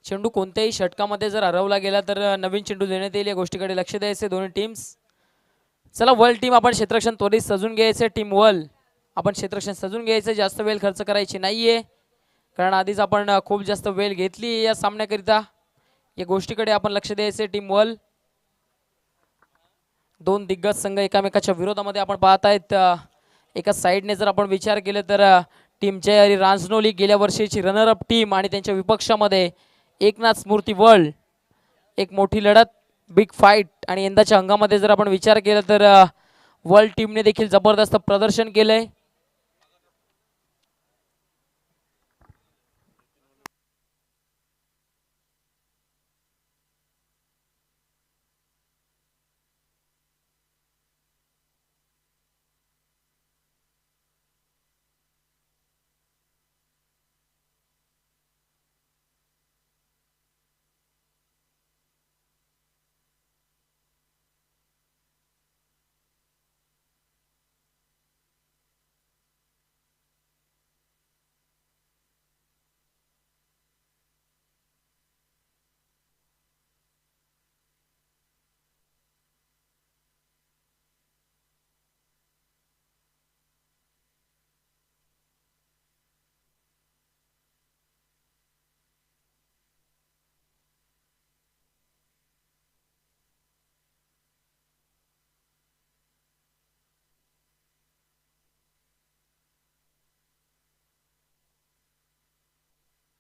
चेंडू कोणत्याही षटकामध्ये जर हरवला गेला तर नवीन चेंडू देण्यात येईल, या गोष्टीकडे लक्ष द्यायचे दोन्ही टीम्स. चला वर्ल्ड टीम आपण क्षेत्ररक्षण त्वरित सजून घ्यायचे. टीम वर्ल्ड आपण क्षेत्ररक्षण सजून घ्यायचं, जास्त वेळ खर्च करायची नाहीये कारण आधीच आपण खूप जास्त वेळ घेतली या सामन्याकरिता. या गोष्टीकडे आपण लक्ष द्यायचे. टीम वर्ल्ड दोन दिग्गज संघ एकामेकाच्या विरोधामध्ये आपण पाहत आहेत. एका साईडने जर आपण विचार केले तर टीम जय हरी रांजनोली गेल्या वर्षीची रनरअप टीम आणि त्यांच्या विपक्षामध्ये एकनाथ स्मृती वर्ल्ड. एक मोठी लढत, बिग फाईट. आणि यंदाच्या अंगामध्ये जर आपण विचार केला तर वर्ल्ड टीमने देखील जबरदस्त प्रदर्शन केलंय.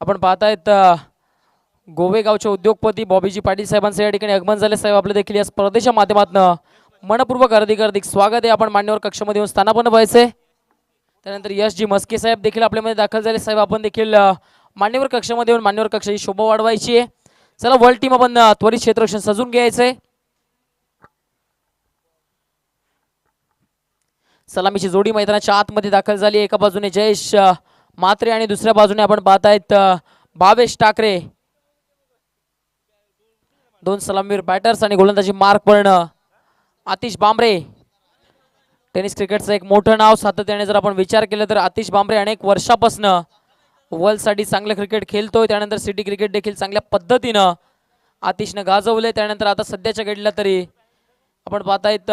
आपण पाहतायत गोवेगावचे उद्योगपती बॉबीजी पाटील साहेबांचं या ठिकाणी आगमन झाले. साहेब आपले देखील या स्पर्धेच्या माध्यमातून मनपूर्वक हार्दिक स्वागत आहे. आपण मान्यवर कक्षामध्ये येऊन स्थानापन्न व्हायचे. त्यानंतर यशजी मस्के साहेब देखील आपल्यामध्ये दाखल झाले. साहेब आपण देखील मान्यवर कक्षामध्ये येऊन मान्यवर कक्षाची शोभा वाढवायची आहे. चला वर्ल्ड टीम आपण त्वरित क्षेत्ररक्षण सजून घ्यायचंय. सलामीची जोडी मैदानाच्या आतमध्ये दाखल झाली. एका बाजूने जयेश मात्रे आणि दुसऱ्या बाजूने आपण पाहतायत भावेश ठाकरे. दोन सलामीवीर बॅटर्स आणि गोलंदाजी मार्क करणं आतिश बांबरे. टेनिस क्रिकेटचं एक मोठं नाव सातत्याने जर आपण विचार केला तर आतिश बांबरे अनेक वर्षापासून वर्ल्डसाठी चांगलं क्रिकेट खेळतोय. त्यानंतर सिटी क्रिकेट देखील चांगल्या पद्धतीनं आतिशनं गाजवले. त्यानंतर आता सध्याच्या घडीला तरी आपण पाहतायत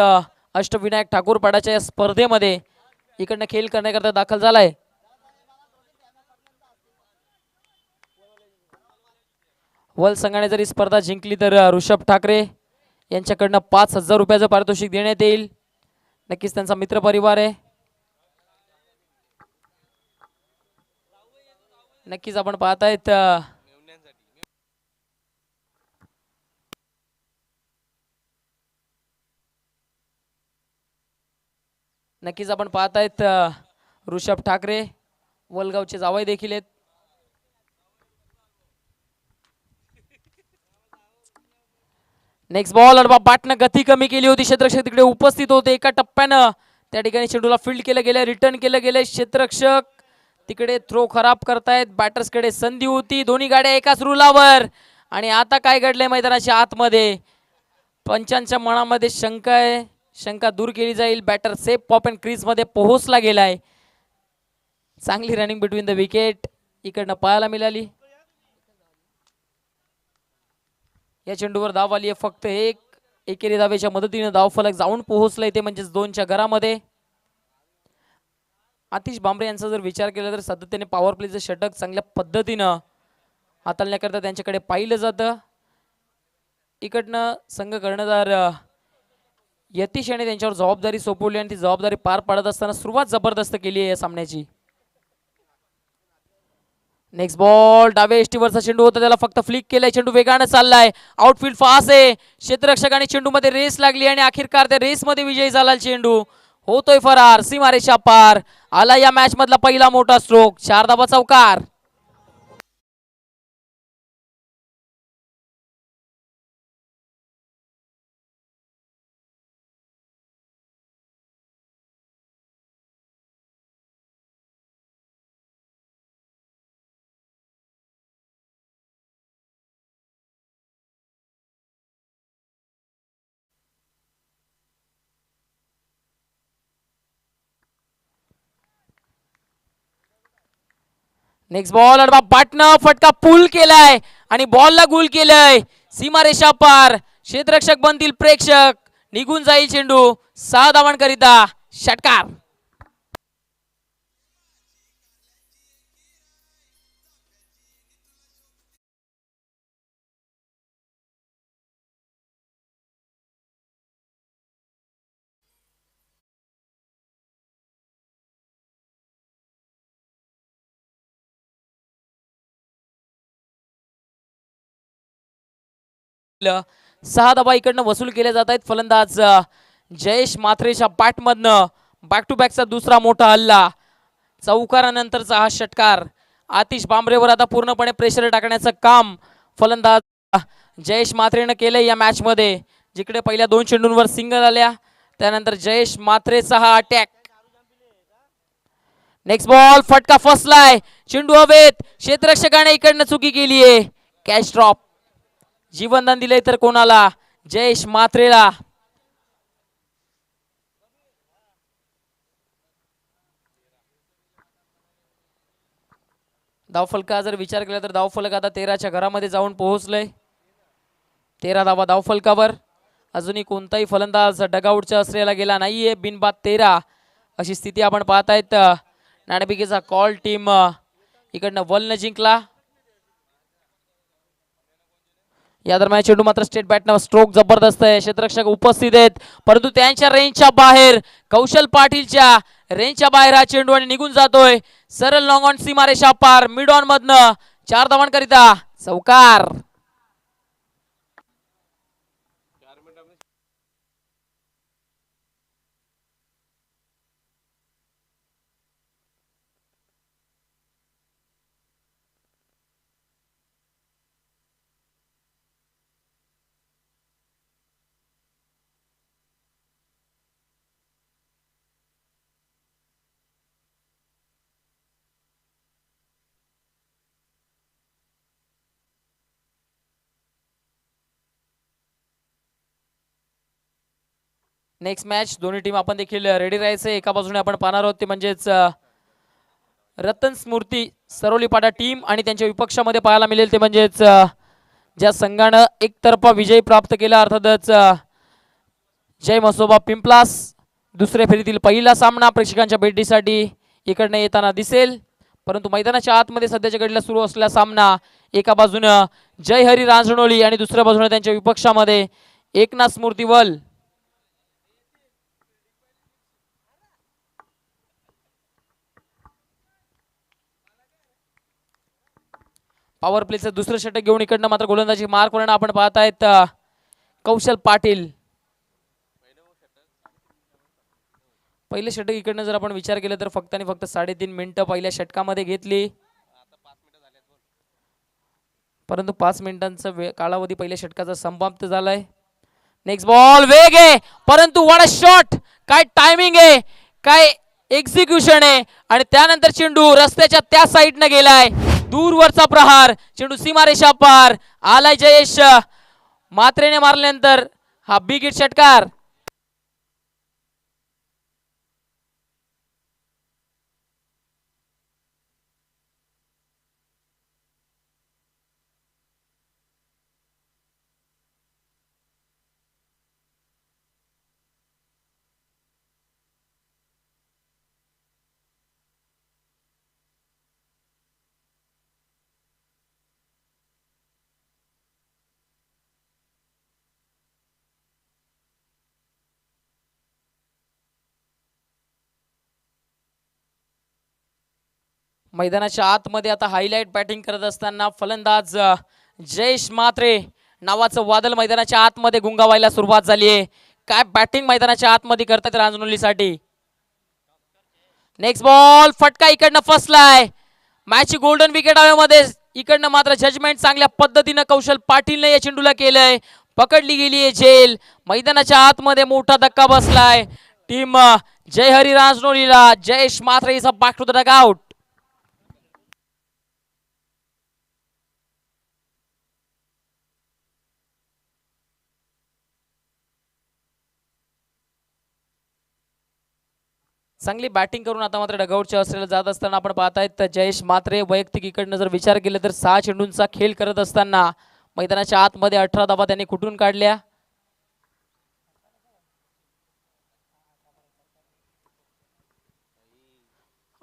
अष्टविनायक ठाकूरपाड्याच्या या स्पर्धेमध्ये इकडनं खेळ करण्याकरता दाखल झालाय. वर्ल्ड संघाने जर ही स्पर्धा जिंकली तर ऋषभ ठाकरे यांच्याकडनं 5,000 रुपयाचं पारितोषिक देण्यात येईल. नक्कीच त्यांचा मित्र परिवार आहे. नक्कीच आपण पाहतायत नक्कीच आपण पाहतायत ऋषभ ठाकरे वलगावचे जावई देखील आहेत. नेक्स्ट बॉल आणि बॅटनं गती कमी केली होती. क्षेत्ररक्षक तिकडे उपस्थित होते. एका टप्प्यानं त्या ठिकाणी चेंडूला फील्ड केलं गेलं, रिटर्न केलं गेलं. क्षेत्ररक्षक तिकडे थ्रो खराब करतायत. बॅटर्सकडे संधी होती. दोन्ही गाड्या एकाच रुलावर. आणि आता काय घडलंय मैदानाच्या आतमध्ये, पंचांच्या मनामध्ये शंका आहे. शंका दूर केली जाईल. Batter safe pop and crease मध्ये पोहोचला गेलाय. चांगली रनिंग बिटवीन द विकेट इकडनं पाहायला मिळाली. या चेंडूवर धाव आली आहे फक्त एक. एकेरी धावेच्या मदतीने धावफलक जाऊन पोहोचलाय ते म्हणजेच 2च्या घरामध्ये. आतिश बांबरे यांचा जर विचार केला तर सातत्याने पॉवर प्लेचं षटक चांगल्या पद्धतीनं हाताळण्याकरता त्यांच्याकडे पाहिलं जातं. इकडनं संघ कर्णधार यतीश याने त्यांच्यावर जबाबदारी सोपवली आणि ती जबाबदारी पार पाडत असताना सुरुवात जबरदस्त केली आहे या सामन्याची. नेक्स्ट बॉल डावे एष्टीवरचा चेंडू होता, त्याला फक्त फ्लिक केलाय. चेंडू वेगाने चाललाय. आउटफील्ड फास्ट आहे. क्षेत्ररक्षक आणि चेंडू मध्ये रेस लागली आणि अखेरकार त्या रेस मध्ये विजयी झाला. चेंडू होतोय फरार. सीमारेषा पार आला या मॅच मधला पहिला मोठा स्ट्रोक. 4 धावा चौकार. नेक्स्ट बॉल बॅटनं फटका पुल केलाय आणि बॉलला गुल केलंय सीमारेषा पार. क्षेत्ररक्षक बनतील प्रेक्षक. निघून जाईल चेंडू. 6 धावांकरिता षटकार. सहा धावा इकडनं वसूल केल्या जात आहेत. फलंदाज जयेश मात्रेच्या बॅटमधनं बॅक टू बॅकचा दुसरा मोठा हल्ला. चौकारानंतरचा हा षटकार. आतिश बांबरेवर आता पूर्णपणे प्रेशर टाकण्याचं काम फलंदाज जयेश मात्रेनं केलंय या मॅच मध्ये. जिकडे पहिल्या 2 चेंडूंवर सिंगल आल्या, त्यानंतर जयेश मात्रेचा हा अटॅक. नेक्स्ट बॉल फटका फसलाय. चेंडू हवेत. क्षेत्ररक्षकाने इकडनं चुकी केली आहे. Catch drop. जीवनदान दिलंय तर कोणाला? जयेश मात्रेला. धावफलका जर विचार केला तर धावफलक आता 13च्या घरामध्ये जाऊन पोहोचलंय. 13 धावा धावफलकावर. अजूनही कोणताही फलंदाज डगआउटच्या असलेला गेला नाहीये. बिनबाद 13 अशी स्थिती आपण पाहतायत. नाणेफेकीचा कॉल टीम इकडनं वलनं जिंकला. या दरम्यान चेंडू मात्र स्टेट बॅटनं स्ट्रोक जबरदस्त आहे. क्षेत्ररक्षक उपस्थित आहेत परंतु त्यांच्या रेंजच्या बाहेर. कौशल पाटीलच्या रेंजच्या बाहेर हा चेंडू आणि निघून जातोय सरळ लॉंग ऑन सीमारेषा पार. मिड ऑन मधनं 4 धावांकरिता चौकार. नेक्स्ट मॅच दोन्ही टीम आपण देखील रेडी राहायचे. एका बाजूने आपण पाहणार आहोत ते म्हणजेच रतन स्मृती सरोलीपाडा टीम आणि त्यांच्या विपक्षामध्ये पाहायला मिळेल ते म्हणजेच ज्या संघानं एकतर्फा विजय प्राप्त केला अर्थातच जय मसोबा पिंपलास. दुसऱ्या फेरीतील पहिला सामना प्रेक्षकांच्या भेटीसाठी इकडनं येताना दिसेल. परंतु मैदानाच्या आतमध्ये सध्याच्या घडीला सुरू असलेला सामना एका बाजूनं जय हरी रांजणोली आणि दुसऱ्या बाजूने त्यांच्या विपक्षामध्ये एकनाथ स्मृतीवल. पॉवर प्लेचं दुसरं षटक घेऊन इकडनं मात्र गोलंदाजी मार्क होणं आपण पाहतायत कौशल पाटील. पहिले षटक इकडनं जर आपण विचार केला तर फक्त आणि फक्त 3.5 मिनिटं पहिल्या षटकामध्ये घेतली. परंतु 5 मिनिटांचा कालावधी पहिल्या षटकाचा समाप्त झालाय. नेक्स्ट बॉल वेग आहे परंतु व्हाट अ शॉट. काय टायमिंग आहे, काय एक्झिक्युशन आहे. आणि त्यानंतर चेंडू रस्त्याच्या त्या साईडनं गेलाय. दूरवरचा प्रहार. चेंडू सीमारेषा पार आलाय. जयेश मात्रेने मारल्यानंतर हा बिग हिट षटकार. मैदानाच्या आतमध्ये आता हायलाइट बॅटिंग करत असताना फलंदाज जयेश मात्रे नावाचं वादळ मैदानाच्या आतमध्ये गुंगावायला सुरुवात झाली आहे. काय बॅटिंग मैदानाच्या आतमध्ये करतात रांजणोलीसाठी. नेक्स्ट बॉल फटका इकडनं फसलाय. मॅचची गोल्डन विकेट हवेमध्ये. इकडनं मात्र जजमेंट चांगल्या पद्धतीनं कौशल पाटीलने या चेंडूला केलंय. पकडली गेली आहे झेल. मैदानाच्या आतमध्ये मोठा धक्का बसलाय टीम जय हरी रांजणोलीला. Jayesh Mhatre is back to the dugout. चांगली बॅटिंग करून आता मात्र डगआउटच्या असलेला जात असताना आपण पाहतायत तर जयेश मात्रे वैयक्तिक इकडनं जर विचार केला तर 6 चेंडूंचा खेळ करत असताना मैदानाच्या आतमध्ये 18 धावा त्यांनी कुठून काढल्या.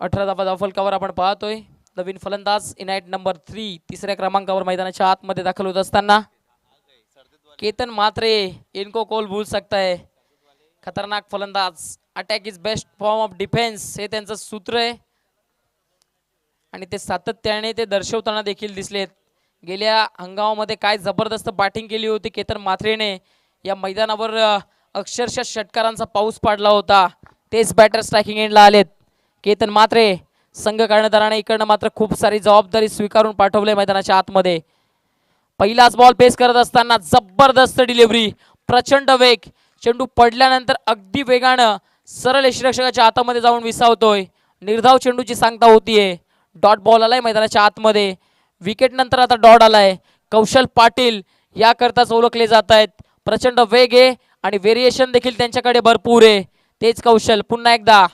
18 धावा धावफलकावर आपण पाहतोय. नवीन फलंदाज इनायत नंबर 3 तिसऱ्या क्रमांकावर मैदानाच्या आतमध्ये दाखल होत असताना केतन मात्रे इनको कॉल भूल सकता है. खतरनाक फलंदाज, attack is best form of defence हे त्यांचं सूत्र आहे आणि ते सातत्याने ते दर्शवताना देखील दिसलेत. गेल्या हंगामामध्ये काय जबरदस्त बॅटिंग केली होती केतन मात्रेने. या मैदानावर अक्षरशः षटकारांचा पाऊस पाडला होता. तेच बॅटर स्ट्रायकिंग एंडला आलेत. केतन मात्रे संघ कर्णधाराने इकडनं मात्र खूप सारी जबाबदारी स्वीकारून पाठवले मैदानाच्या आतमध्ये. पहिलाच बॉल पेस करत असताना जबरदस्त डिलिव्हरी, प्रचंड वेग, चेंडू पडल्यानंतर अगदी वेगानं सरळ यष्टिरक्षकाच्या हातामध्ये जाऊन विसावतोय. निर्धाव चेंडूची सांगता होतीये. डॉट बॉल आलाय मैदानाच्या आतमध्ये. विकेट नंतर आता डॉट आलाय. कौशल पाटील याकरताच ओळखले जात आहेत. प्रचंड वेग आहे आणि व्हेरिएशन देखील त्यांच्याकडे भरपूर आहे. तेच कौशल पुन्हा एकदा.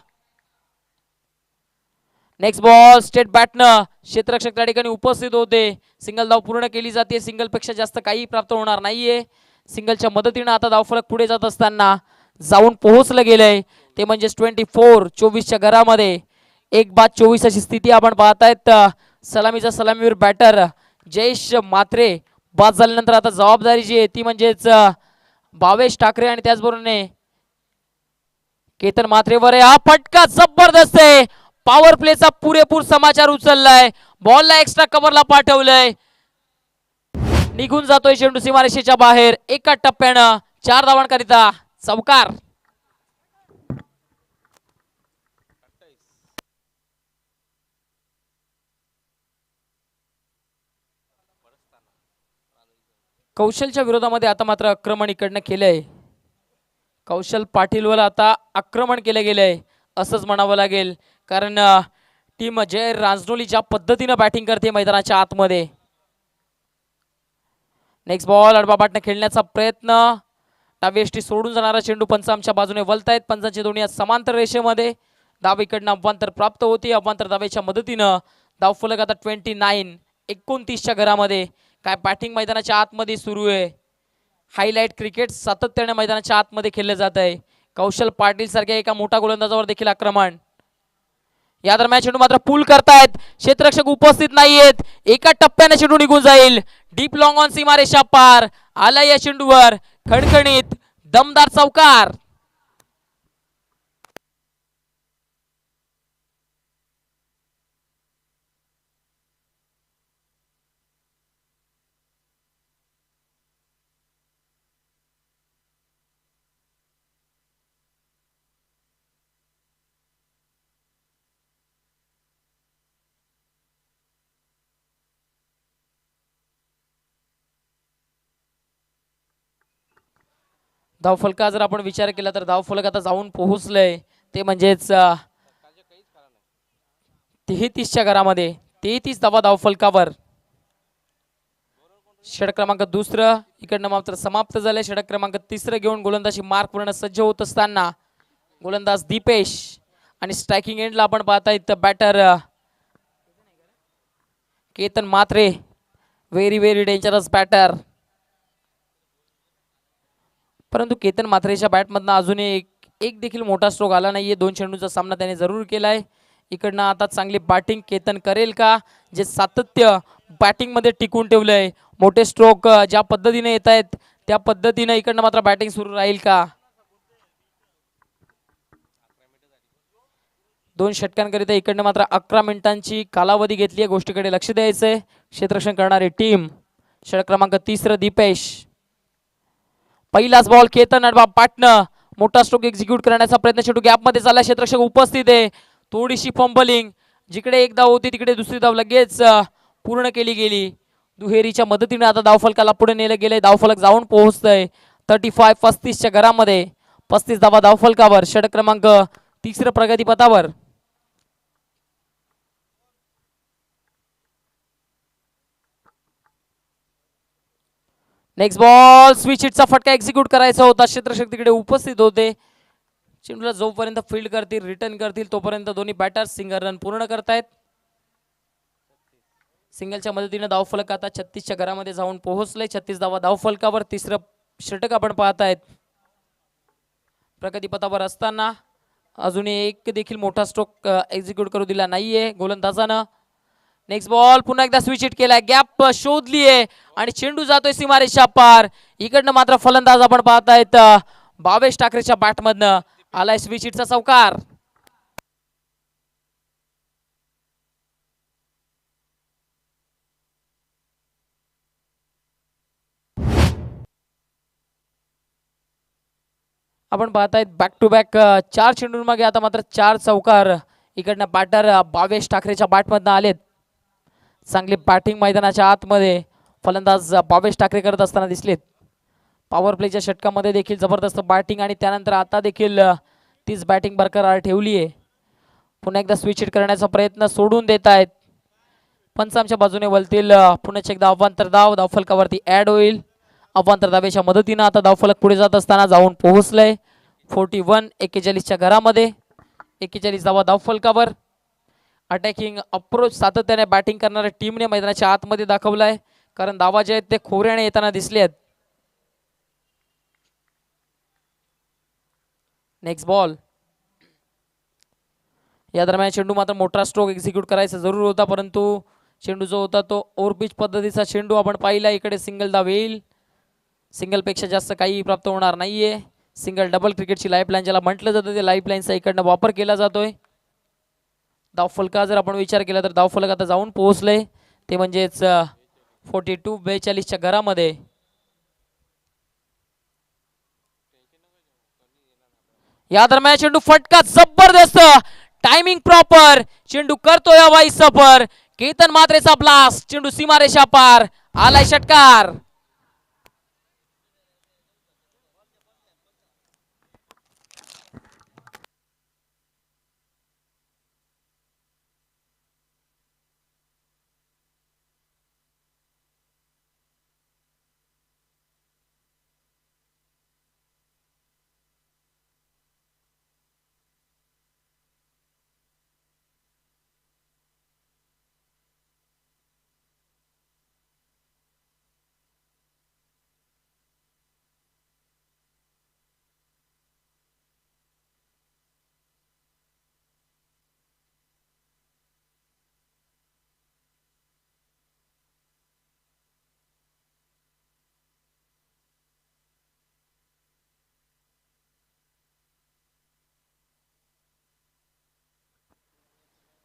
नेक्स्ट बॉल स्टेट बॅटनं क्षेत्ररक्षक त्या ठिकाणी उपस्थित होते. सिंगल धाव पूर्ण केली जाते. सिंगल पेक्षा जास्त काही प्राप्त होणार नाहीये. सिंगलच्या मदतीनं आता धावफलक पुढे जात असताना जाऊन पोहोचलं गेलंय ते म्हणजे 24-24च्या घरामध्ये 1-24 अशी स्थिती आपण पाहतायत. सलामीचा सलामीवर बॅटर जयेश मात्रे बाद झाल्यानंतर आता जबाबदारी जी आहे ती म्हणजेच भावेश ठाकरे आणि त्याचबरोबर केतन मात्रेवर आहे. हा फटका जबरदस्त आहे. पॉवर प्लेचा पुरेपूर समाचार उचललाय. बॉलला एक्स्ट्रा कव्हरला पाठवलंय. निघून जातोय चेंडू सीमारेषेच्या बाहेर. एका टप्प्यानं 4 धावांकरिता चौकार. कौशलच्या विरोधामध्ये आता मात्र आक्रमण इकडनं केलंय. कौशल पाटीलवर आता आक्रमण केलं गेलंय असंच म्हणावं लागेल. कारण टीम जय रांजनोली ज्या पद्धतीनं बॅटिंग करते मैदानाच्या आतमध्ये. नेक्स्ट बॉल अडबाबाटनं खेळण्याचा प्रयत्न. डावी सोडून जाणारा चेंडू पंच आमच्या बाजूने वलतायत. पंचांची दोन्ही समांतर रेषेमध्ये. धाव इकडनं अभ्यंतर प्राप्त होती. अभ्यंतर धावेच्या मदतीनं धावफलक आता 29-29च्या घरामध्ये. काय बॅटिंग मैदानाच्या आतमध्ये सुरू आहे. हायलाइट क्रिकेट सातत्याने मैदानाच्या आतमध्ये खेळलं जात आहे. कौशल पाटील सारख्या एका मोठ्या गोलंदाजावर देखील आक्रमण. या दरम्यान चेंडू मात्र पूल करतायत. क्षेत्ररक्षक उपस्थित नाहीयेत. एका टप्प्याने चेंडू निघून जाईल. डीप लॉंग ऑन सीमारेषा पार आला. या चेंडूवर खणखणीत दमदार चौकार. धावफलका जर आपण विचार केला तर धावफलक आता जाऊन पोहोचलंय ते म्हणजेच 33च्या घरामध्ये. 33 धावा धावफलकावर. षटक क्रमांक 2 इकडनं मात्र समाप्त झाले. षटक क्रमांक 3 घेऊन गोलंदाजी मार्क पूर्ण सज्ज होत असताना गोलंदाज दीपेश आणि स्ट्रायकिंग एंडला आपण पाहतायत batter Ketan Mhatre. Very very dangerous batter. परंतु केतन मात्रेच्या बॅटमधनं अजून एक देखील मोठा स्ट्रोक आला नाहीये. 2 चेंडूंचा सामना त्याने जरूर केलाय. इकडनं आता चांगली बॅटिंग केतन करेल का. जे सातत्य बॅटिंग मध्ये टिकून ठेवलंय. मोठे स्ट्रोक ज्या पद्धतीने येत आहेत त्या पद्धतीने इकडनं मात्र बॅटिंग सुरू राहील का. 2 षटकांकरिता इकडनं मात्र 11 मिनिटांची कालावधी घेतली आहे. गोष्टीकडे लक्ष द्यायचंय. क्षेत्ररक्षण करणारी टीम. षटक क्रमांक 3 दीपेश. पहिलाच बॉल केतन पाटणं मोठा स्ट्रोक एक्झिक्यूट करण्याचा प्रयत्न. चेंडू गॅप मध्ये चालला. क्षेत्ररक्षक उपस्थित आहे. थोडीशी फंबलिंग. जिकडे एक धाव होती तिकडे दुसरी धाव लगेच पूर्ण केली गेली. दुहेरीच्या मदतीने आता धावफलकाला पुढे नेलं गेलंय. धावफलक जाऊन पोहोचतंय 35-35च्या घरामध्ये. 35 धावा धावफलकावर. षटक क्रमांक 3 प्रगतीपथावर. नेक्स्ट बॉल स्विच हिटचा फटका एक्झिक्यूट करायचा होता. क्षेत्ररक्षक तिकडे उपस्थित होते. चेंडूला जोपर्यंत फील्ड करतील रिटर्न करतील तोपर्यंत दोन्ही बॅटर्स सिंगल रन पूर्ण करतायत. सिंगलच्या मदतीने धावफलक आता 36च्या घरामध्ये जाऊन पोहोचले. 36 धावा धावफलकावर. तिसरं षटक आपण पाहतायत. प्रगतीपथावर असताना अजूनही एक देखील मोठा स्ट्रोक एक्झिक्यूट करू दिला नाहीये गोलंदाजानं. नेक्स्ट बॉल पुन्हा एकदा स्विच हिट केलाय. गॅप शोधलीये आणि चेंडू जातोय सीमारेषा पार. इकडनं मात्र फलंदाज आपण पाहतायत भावेश ठाकरेच्या बॅटमधनं आलाय स्विच हिटचा चौकार. आपण पाहतायत बॅक टू बॅक 4 चेंडूंमागे आता मात्र 4 चौकार इकडनं बॅटर भावेश ठाकरेच्या बॅटमधनं आलेत. चांगली बॅटिंग मैदानाच्या आतमध्ये फलंदाज भावेश ठाकरे करत असताना दिसलेत. पॉवर प्लेच्या षटकामध्ये देखील जबरदस्त बॅटिंग आणि त्यानंतर आता देखील तीच बॅटिंग बरकरार ठेवली आहे. पुन्हा एकदा स्विच हिट करण्याचा प्रयत्न सोडून देत आहेत. पंचांच्या बाजूने वलतील. पुन्हा एकदा अवांतर धाव धावफलकावरती ऍड होईल. अवांतर धावेच्या मदतीनं आता धावफलक पुढे जात असताना जाऊन पोहोचलंय 41. 41च्या घरामध्ये 41 धावा धावफलकावर. अटॅकिंग अप्रोच सातत्याने बॅटिंग करणाऱ्या टीमने मैदानाच्या आतमध्ये दाखवलाय, कारण धावा जे आहेत ते खोऱ्याने येताना दिसले आहेत. Next ball. या दरम्यान चेंडू मात्र मोठा स्ट्रोक एक्झिक्यूट करायचा जरूर होता, परंतु चेंडू जो होता तो ओव्हरपिच पद्धतीचा चेंडू आपण पाहिला. इकडे सिंगल धाव येईल. सिंगलपेक्षा जास्त काही प्राप्त होणार नाहीये. सिंगल डबल क्रिकेटची लाईफलाईन ज्याला म्हटलं जातं ते लाईफलाईनचा इकडनं वापर केला जातोय. धावफलका जर आपण विचार केला तर धावफलक आता जाऊन पोहोचले ते म्हणजेच 42. 42च्या घरामध्ये. या दरम्यान चेंडू फटका जबरदस्त. Timing proper. चेंडू करतोय हवाई सफर. केतन मात्रेचा ब्लास्ट. चेंडू सीमारेषा पार. आलाय षटकार.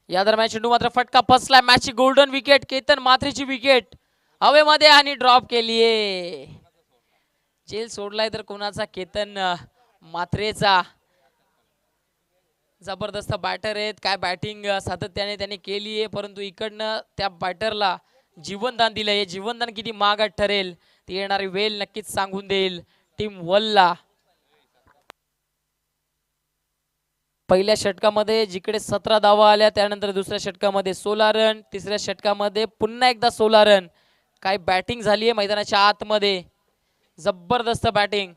या दरम्यान चेंडू मात्र फटका फसलाय. मॅचची गोल्डन विकेट. केतन मात्रेची विकेट हवेमध्ये आणि ड्रॉप केलीये. जेल सोडलाय तर कोणाचा? केतन मात्रेचा. जबरदस्त बॅटर आहेत. काय बॅटिंग सातत्याने त्यांनी केली आहे, परंतु इकडनं त्या बॅटरला जीवनदान दिलंय. हे जीवनदान किती महागात ठरेल ती येणारी वेळ नक्कीच सांगून देईल टीम वलला. पहिल्या षटकामध्ये जिकडे 17 धावा आल्या, त्यानंतर दुसऱ्या षटकामध्ये 16 रन, तिसऱ्या षटकामध्ये पुन्हा एकदा 16 रन. काय बॅटिंग झाली आहे मैदानाच्या आतमध्ये. जबरदस्त बॅटिंग.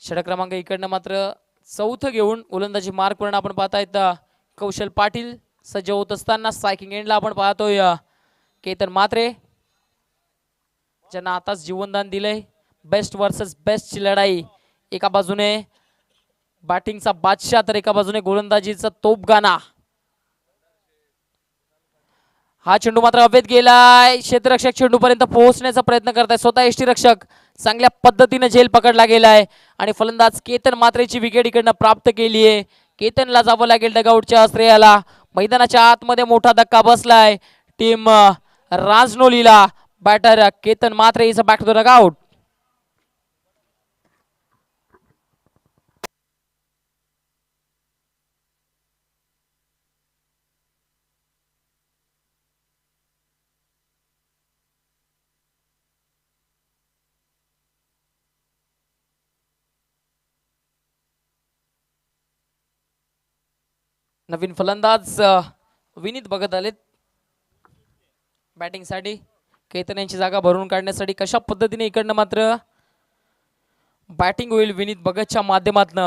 षटक क्रमांक इकडनं मात्र 4थं घेऊन गोलंदाजी मार्क करून आपण पाहतायत कौशल पाटील सज्ज होत असताना. स्ट्रायकिंग एंडला आपण पाहतोय केतन मात्रे, ज्यांना आताच जीवनदान दिलंय. बेस्ट वर्सेस बेस्टची लढाई. एका बाजूने बॅटिंगचा बादशाह तर एका बाजूने गोलंदाजीचा तोपगाणा. हा चेंडू मात्र हवेत गेलाय. क्षेत्ररक्षक चेंडू पर्यंत पोहोचण्याचा प्रयत्न करताय. स्वतः यष्टीरक्षक चांगल्या पद्धतीने झेल पकडला गेलाय आणि फलंदाज केतन मात्रेची विकेट इकडनं प्राप्त केली आहे. केतनला जावं लागेल डगआउटच्या श्रेयाला. मैदानाच्या आतमध्ये मोठा धक्का बसलाय टीम राजनोलीला. Batter Ketan Mhatre is back to the dugout. नवीन फलंदाज विनीत बघत आलेत बॅटिंगसाठी. केतन यांची जागा भरून काढण्यासाठी कशा पद्धतीने इकडनं मात्र बॅटिंग होईल विनीत भगतच्या माध्यमातून.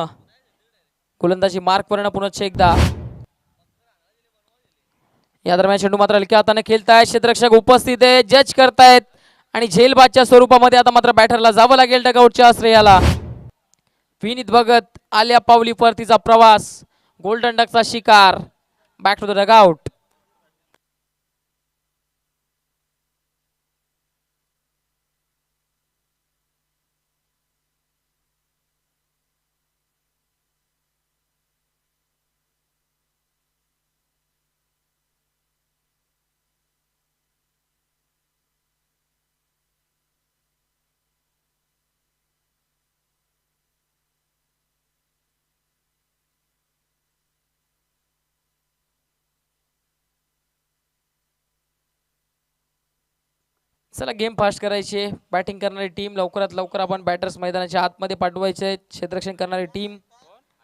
गोलंदाजी मार्क वर्ण पुन्हा एकदा. या दरम्यान चेंडू मात्र हलक्या हाताने खेळतायत. क्षेत्ररक्षक उपस्थित आहे, जज करतायत आणि झेलबादच्या स्वरूपामध्ये आता मात्र बॅटरला जावं लागेल डगआउटच्या आश्रयाला. विनीत भगत आल्या पावली परतीचा प्रवास, गोल्डन डकचा शिकार. Back to the dugout. चला गेम फास्ट करायचे. बॅटिंग करणारी टीम लवकरात लवकर आपण बॅटर्स मैदानाच्या आतमध्ये पाठवायचे. क्षेत्ररक्षण करणारी टीम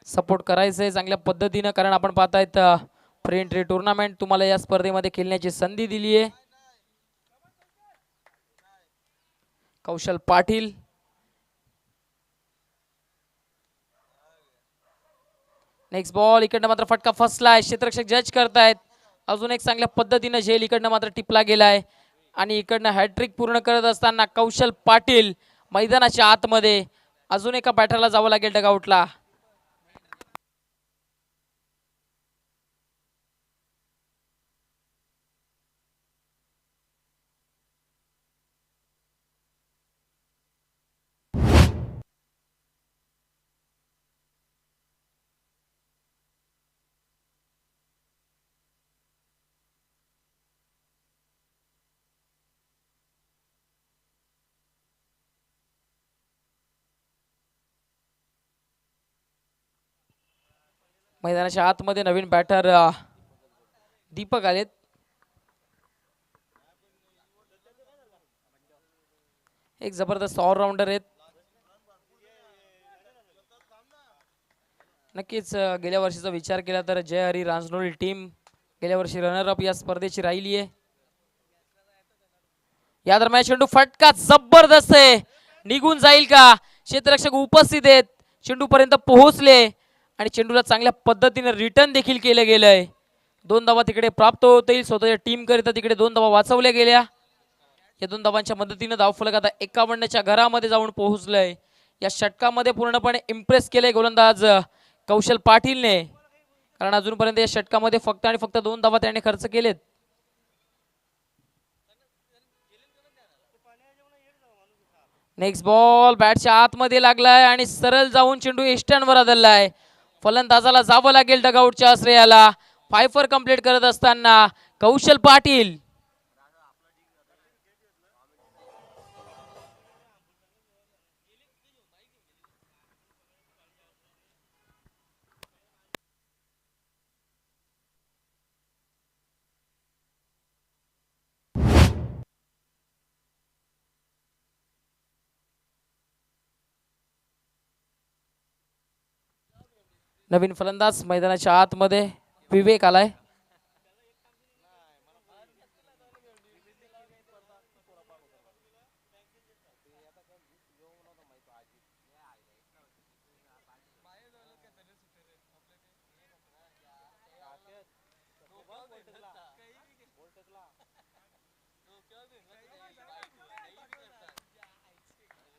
सपोर्ट करायचंय चांगल्या पद्धतीनं, कारण आपण पाहतायत फ्री एंट्री टुर्नामेंट तुम्हाला या स्पर्धेमध्ये खेळण्याची संधी दिली आहे. कौशल पाटील नेक्स्ट बॉल. इकडनं मात्र फटका फसलाय, क्षेत्ररक्षक जज करतायत. अजून एक चांगल्या पद्धतीनं झेल इकडनं मात्र टिपला गेलाय आणि इकडनं हॅट्रिक पूर्ण करत असताना कौशल पाटील मैदानाच्या आतमध्ये. अजून एका बॅटरला जावं लागेल डगआउटला. मैदानाच्या आतमध्ये नवीन बॅटर दीपक आलेत. एक जबरदस्त ऑलराऊंडर आहेत. नक्कीच गेल्या वर्षीचा विचार केला तर जय हरी रांजनोळी टीम गेल्या वर्षी रनर अप या स्पर्धेची राहिली आहे. या दरम्यान चेंडू फटका जबरदस्त आहे, निघून जाईल का? क्षेत्ररक्षक उपस्थित आहेत, चेंडू पर्यंत पोहोचले आणि चेंडूला चांगल्या पद्धतीने रिटर्न देखील केलं गेलंय. 2 धावा तिकडे प्राप्त होतील. स्वतःच्या टीम करिता तिकडे 2 धावा वाचवल्या गेल्या. या 2 धावांच्या मदतीने धावफलक आता 51च्या घरामध्ये जाऊन पोहोचलंय. या षटकामध्ये पूर्णपणे इम्प्रेस केलंय गोलंदाज कौशल पाटीलने, कारण अजूनपर्यंत या षटकामध्ये फक्त आणि फक्त 2 धावा त्याने खर्च केलेत. नेक्स्ट बॉल बॅटच्या आतमध्ये लागलाय आणि सरळ जाऊन चेंडू एस्टँडवर आदळलाय. फलंदाजाला जावं लागेल डगआउटच्या आश्रयाला. 5 कंप्लीट करत असताना कौशल पाटील. नवीन फलंदाज मैदानाच्या आतमध्ये विवेक आलाय.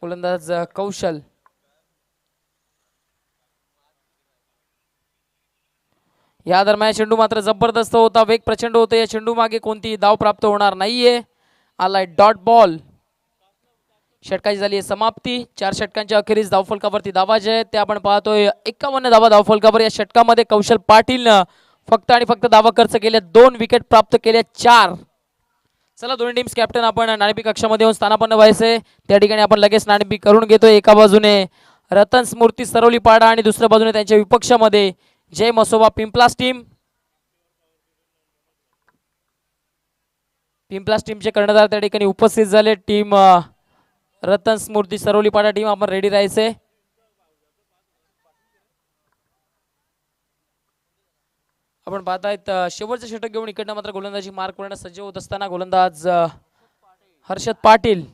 गोलंदाज कौशल. या दरम्यान चेंडू मात्र जबरदस्त होता, वेग प्रचंड होते. या चेंडू मागे कोणती धाव प्राप्त होणार नाहीये. आलाय डॉट बॉल. षटकाची झाली समाप्ती. 4 षटकांच्या अखेरीस धावफलकावरती धावा जे आहेत ते आपण पाहतोय 51 धावा धावफलकावर. या षटकामध्ये कौशल पाटीलनं फक्त आणि फक्त धावा खर्च केल्या, 2 विकेट प्राप्त केल्या, 4. चला दोन्ही टीम्स कॅप्टन आपण नाणेफेक कक्षामध्ये येऊन स्थानापन्न व्हायचे. त्या ठिकाणी आपण लगेच नाणेफेक करून घेतोय. एका बाजूने रतन स्मृती सरवली पाडा आणि दुसऱ्या बाजूने त्यांच्या विपक्षामध्ये जय मसोबा पिंपलास टीम. पिंपलास टीमचे कर्णधार त्या ठिकाणी उपस्थित झाले. टीम रतन स्मृती सरवली पाडा टीम आपण रेडी राहायचे. आपण पाहतायत शेवटचं षटक घेऊन इकडनं मात्र गोलंदाजी मार्क करण्यास सज्ज होत असताना गोलंदाज Harshad Patil.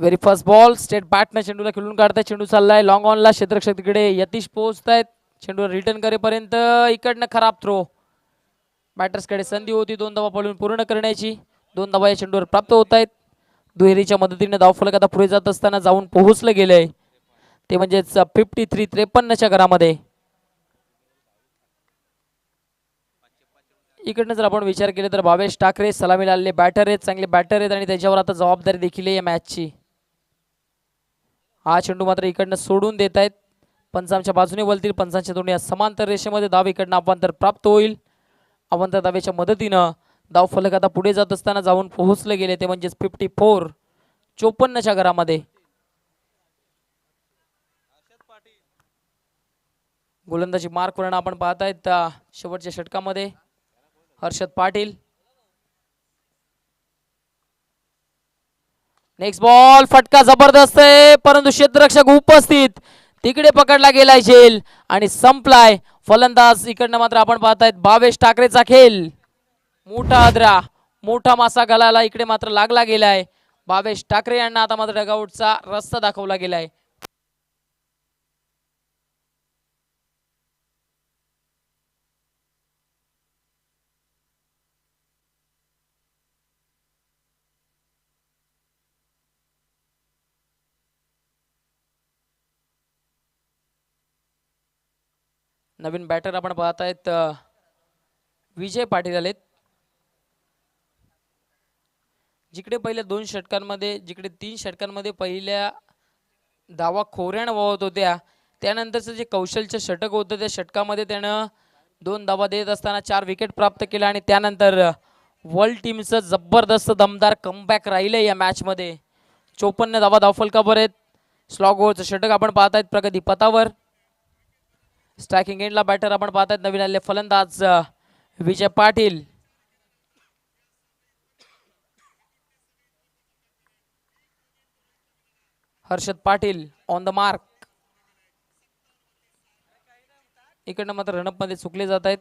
Very first ball straight बॅटने चेंडूला खेळून काढताय. चेंडू चाललाय लॉंग ऑनला. क्षेत्ररक्षक तिकडे यतीश पोहोचतायत. चेंडूला रिटर्न करेपर्यंत इकडनं खराब थ्रो. बॅटर्सकडे संधी होती 2 धावा पळून पूर्ण करण्याची. 2 धावा या चेंडूवर प्राप्त होत आहेत. दुहेरीच्या मदतीने धावफलक आता पुढे जात असताना जाऊन पोहोचलं गेलंय ते म्हणजेच 53-53च्या घरामध्ये. इकडनं जर आपण विचार केला तर भावेश ठाकरे सलामीला आलेले बॅटर आहेत, चांगले बॅटर आहेत आणि त्याच्यावर आता जबाबदारी देखील आहे या मॅचची. हा चेंडू मात्र इकडनं सोडून देत आहेत. पंचांच्या बाजूने वळतील. पंचांच्या दोन्ही समांतर रेषेमध्ये धाव इकडनं अवांतर प्राप्त होईल. अवांतर धावेच्या मदतीनं धावफलक आता पुढे जात असताना जाऊन पोहोचले गेले ते म्हणजेच 54-54च्या घरामध्ये. गोलंदाजी मार्क करणं आपण पाहतायत शेवटच्या षटकामध्ये हर्षद पाटील. नेक्स्ट बॉल फटका जबरदस्त आहे परंतु क्षेत्ररक्षक उपस्थित. तिकडे पकडला गेलाय झेल आणि संपलाय. फलंदाज इकडनं मात्र आपण पाहतायत भावेश ठाकरेचा खेळ. मोठा आदरा मोठा मासा घालायला इकडे मात्र लागला गेलाय. भावेश ठाकरे यांना आता मात्र डगआउटचा रस्ता दाखवला गेलाय. नवीन बॅटर आपण पाहतायत विजय पाटील आलेत. जिकडे पहिल्या 2 षटकांमध्ये जिकडे 3 षटकांमध्ये पहिल्या धावा खोऱ्यानं वाहत होत्या त्यानंतरचं जे कौशलचं षटक होतं त्या षटकामध्ये त्यानं 2 धावा देत असताना 4 विकेट प्राप्त केल्या आणि त्यानंतर वर्ल्ड टीमचं जबरदस्त दमदार कमबॅक राहिलंय या मॅचमध्ये. 54 धावा धावफलकावर आहेत. स्लॉग ओव्हरचं षटक आपण पाहतायत प्रगती पथावर. स्ट्रायकिंग एंडला बॅटर आपण पाहतायत नवीन आलेले फलंदाज Vijay Patil. Harshad Patil on the mark. इकडनं मात्र रनअप मध्ये चुकले जात आहेत.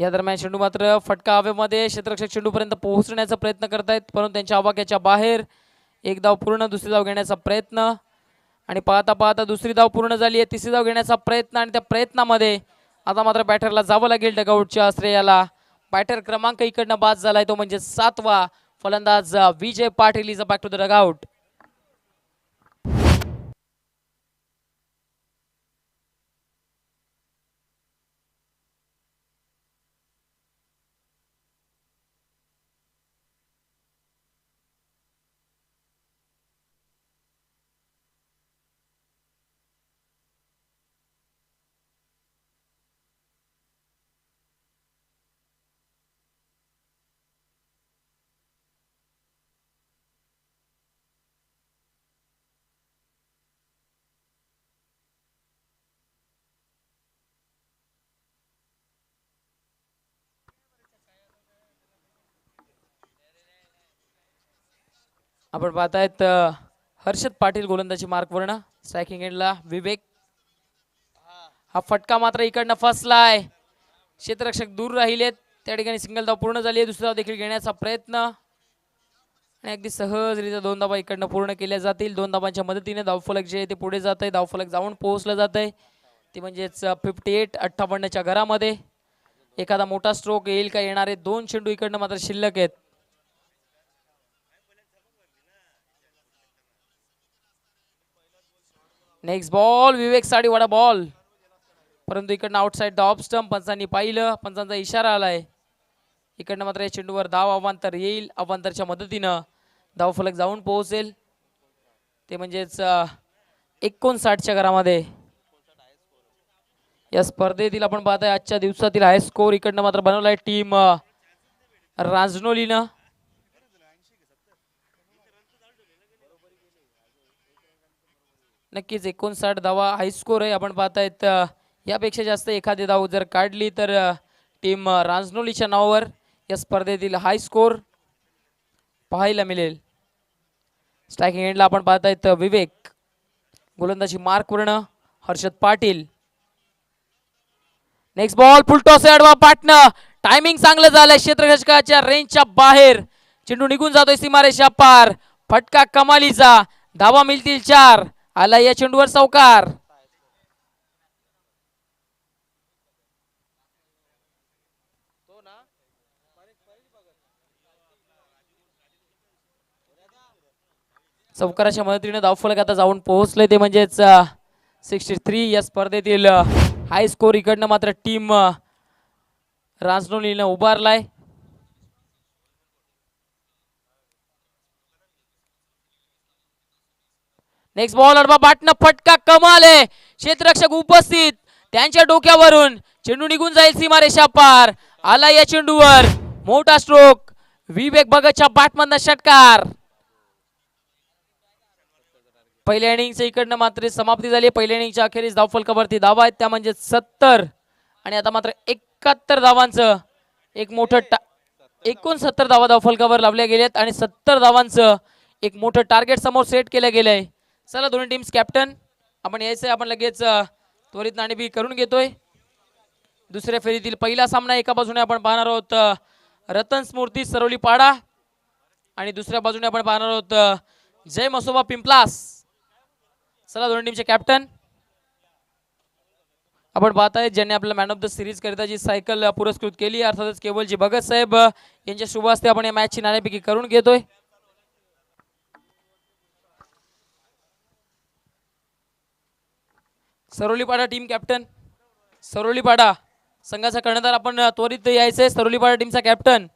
या दरम्यान चेंडू मात्र फटका हवेमध्ये. क्षेत्ररक्षक चेंडूपर्यंत पोहोचण्याचा प्रयत्न करतायत परंतु त्यांच्या आवाक्याच्या बाहेर. एक धाव पूर्ण, दुसरी धाव घेण्याचा प्रयत्न आणि पाहता पाहता दुसरी धाव पूर्ण झाली आहे. तिसरी धाव घेण्याचा प्रयत्न आणि त्या प्रयत्नामध्ये आता मात्र बॅटरला जावं लागेल डगआउटच्या आश्रयाला. बॅटर क्रमांक इकडनं बाद झालाय तो म्हणजे 7वा. फलंदाज Vijay Patil is back to the dugout. आपण पाहतायत हर्षद पाटील गोलंदाजी मार्कवरनं. स्ट्रायकिंग एंडला विवेक. हा फटका मात्र इकडनं फसलाय. क्षेत्ररक्षक दूर राहिलेत. त्या ठिकाणी सिंगल धाव पूर्ण झाली आहे. दुसरी धाव देखील घेण्याचा प्रयत्न आणि अगदी सहजरित्या 2 धावा इकडनं पूर्ण केल्या जातील. 2 धावांच्या मदतीने धावफलक जे आहे ते पुढे जात आहे. धावफलक जाऊन पोहोचलं जात आहे ते म्हणजेच 58-58च्या घरामध्ये. एखादा मोठा स्ट्रोक येईल का येणारे 2 चेंडू इकडनं मात्र शिल्लक आहेत. नेक्स्ट बॉल विवेक साडीवाडा बॉल, परंतु इकडनं आउटसाइड द ऑफ स्टंप. पंचांनी पाहिलं, पंचांचा इशारा आलाय. इकडनं मात्र या चेंडूवर धाव अवांतर येईल. अवांतरच्या मदतीनं धाव फलक जाऊन पोहोचेल, ते म्हणजेच 59च्या घरामध्ये. या स्पर्धेतील आपण पाहताय आजच्या दिवसातील हाय स्कोर इकडनं मात्र बनवलाय टीम रांजनोलीनं. नक्कीच 59 धावा हाय स्कोर आहे. आपण पाहतायत यापेक्षा जास्त एखादी धाव जर काढली तर टीम रांजनोलीच्या नावावर या स्पर्धेतील हाय स्कोर पाहायला मिळेल. स्ट्रायकिंग एंडला आपण पाहतायत विवेक, गोलंदाजी मार्कवर्ण Harshad Patil. Next ball full toss अडवा पाटणं. टायमिंग चांगलं झालंय, क्षेत्ररक्षकाच्या रेंजच्या बाहेर चेंडू निघून जातोय सीमारेषा पार. फटका कमालीचा, धावा मिळतील 4. आला या चेंडूवर चौकार. चौकाराच्या मदतीने धावफलक आता जाऊन पोहोचले, ते म्हणजेच 63. या स्पर्धेतील हाय स्कोर इकडनं मात्र टीम रांजनोलीनं उभारलाय. नेक्स्ट बॉल अडवा पाटणं. फटका कमाल आहे, क्षेत्ररक्षक उपस्थित, त्यांच्या डोक्यावरून चेंडू निघून जाईल सीमारेषा पार. आला या चेंडूवर मोठा स्ट्रोक, विवेक भगतच्या बॅटमधनं षटकार. पहिल्या इनिंगच्या इकडनं मात्र समाप्ती झाली. पहिल्या इनिंगच्या अखेरीस धावफलकावरती धावा आहेत त्या म्हणजे 70, आणि आता मात्र 71 धावांचं एक मोठं 69 धावा धावफलकावर लावल्या गेल्यात आणि 70 धावांचं एक मोठं टार्गेट समोर सेट केलं गेलंय. चला दोन्ही टीम्स कॅप्टन आपण यायचंय, आपण लगेच त्वरित नाणेफेक करून घेतोय. दुसऱ्या फेरीतील पहिला सामना एका बाजूने आपण पाहणार आहोत रतन स्मृती सरोली पाडा, आणि दुसऱ्या बाजूने आपण पाहणार आहोत जय मसोबा पिंपलास. चला दोन्ही टीमचे कॅप्टन आपण पाहताय, ज्यांनी आपल्या मॅन ऑफ द सिरीज करिता जी सायकल पुरस्कृत केली, अर्थातच केवलजी भगत साहेब यांच्या शुभ हस्ते आपण या मॅचची नाणेफेकी करून घेतोय. सरोलीपाडा टीम कॅप्टन, सरोलीपाडा संघाचा कर्णधार आपण त्वरित यायचंय. सरोलीपाडा टीमचा कॅप्टन